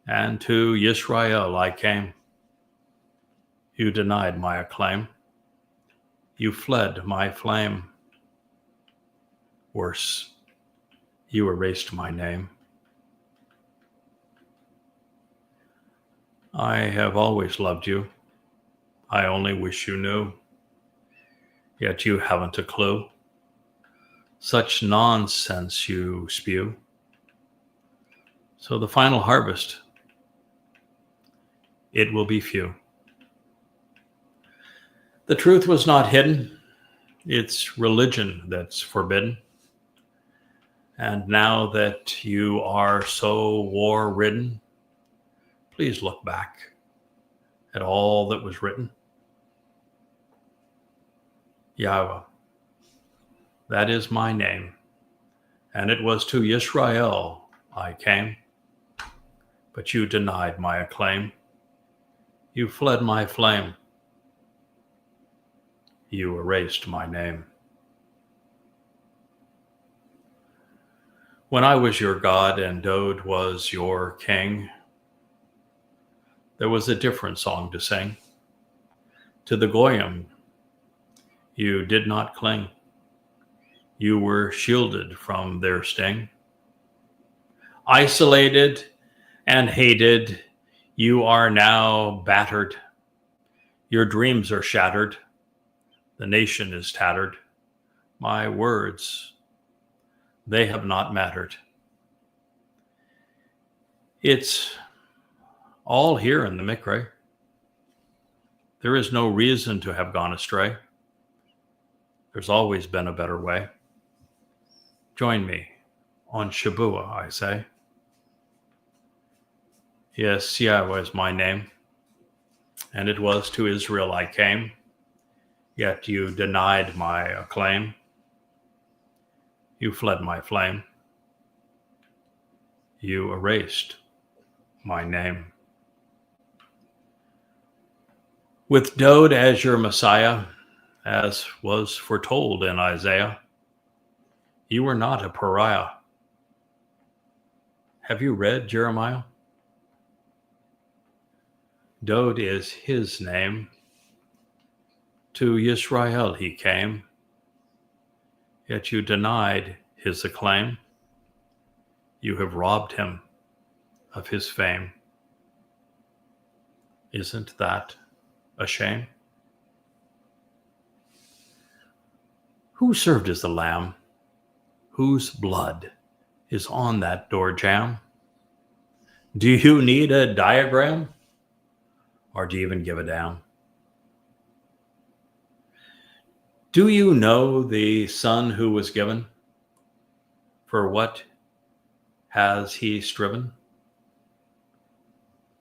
and to Yisrael I came. You denied my acclaim. You fled my flame. Worse, you erased my name. I have always loved you. I only wish you knew. Yet you haven't a clue. Such nonsense you spew. So the final harvest, it will be few. The truth was not hidden. It's religion that's forbidden. And now that you are so war-ridden, please look back at all that was written. Yahowah, that is my name, and it was to Yisrael I came, but you denied my acclaim. You fled my flame. You erased my name. When I was your God and Dode was your king, there was a different song to sing. To the Goyim, you did not cling. You were shielded from their sting. Isolated and hated, you are now battered. Your dreams are shattered. The nation is tattered. My words, they have not mattered. It's all here in the Mikre. There is no reason to have gone astray. There's always been a better way. Join me on Shabuwa, I say. Yes, Yahowah is my name, and it was to Israel I came, yet you denied my acclaim. You fled my flame. You erased my name. With Dode as your Messiah, as was foretold in Isaiah, you were not a pariah. Have you read Jeremiah? Dode is his name. To Yisrael he came, yet you denied his acclaim. You have robbed him of his fame. Isn't that a shame? Who served as the lamb? Whose blood is on that door jamb? Do you need a diagram? Or do you even give a damn? Do you know the Son who was given? For what has he striven?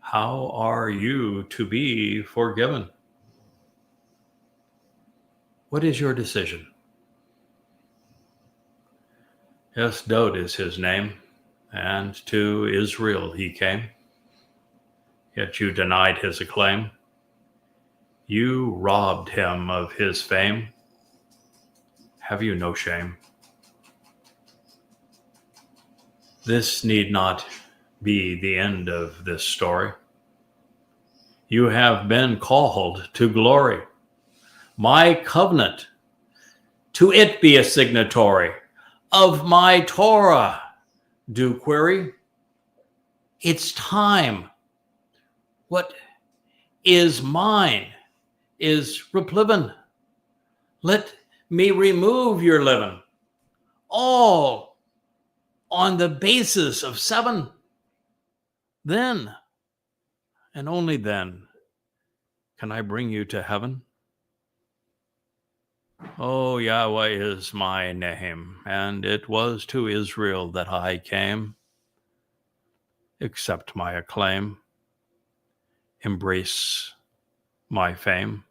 How are you to be forgiven? What is your decision? Yes, Dode is his name, and to Israel he came. Yet you denied his acclaim. You robbed him of his fame. Have you no shame? This need not be the end of this story. You have been called to glory. My covenant, to it be a signatory. Of my Torah, do query. It's time. What is mine is repliven. Let me remove your leaven, all on the basis of 7. Then, and only then, can I bring you to heaven. Oh, Yahowah is my name, and it was to Israel that I came. Accept my acclaim. Embrace my fame.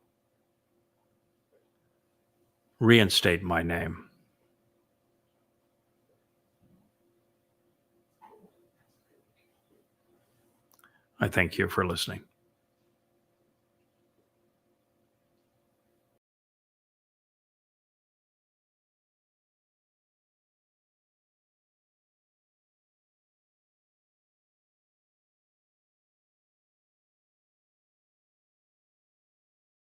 Reinstate my name. I thank you for listening.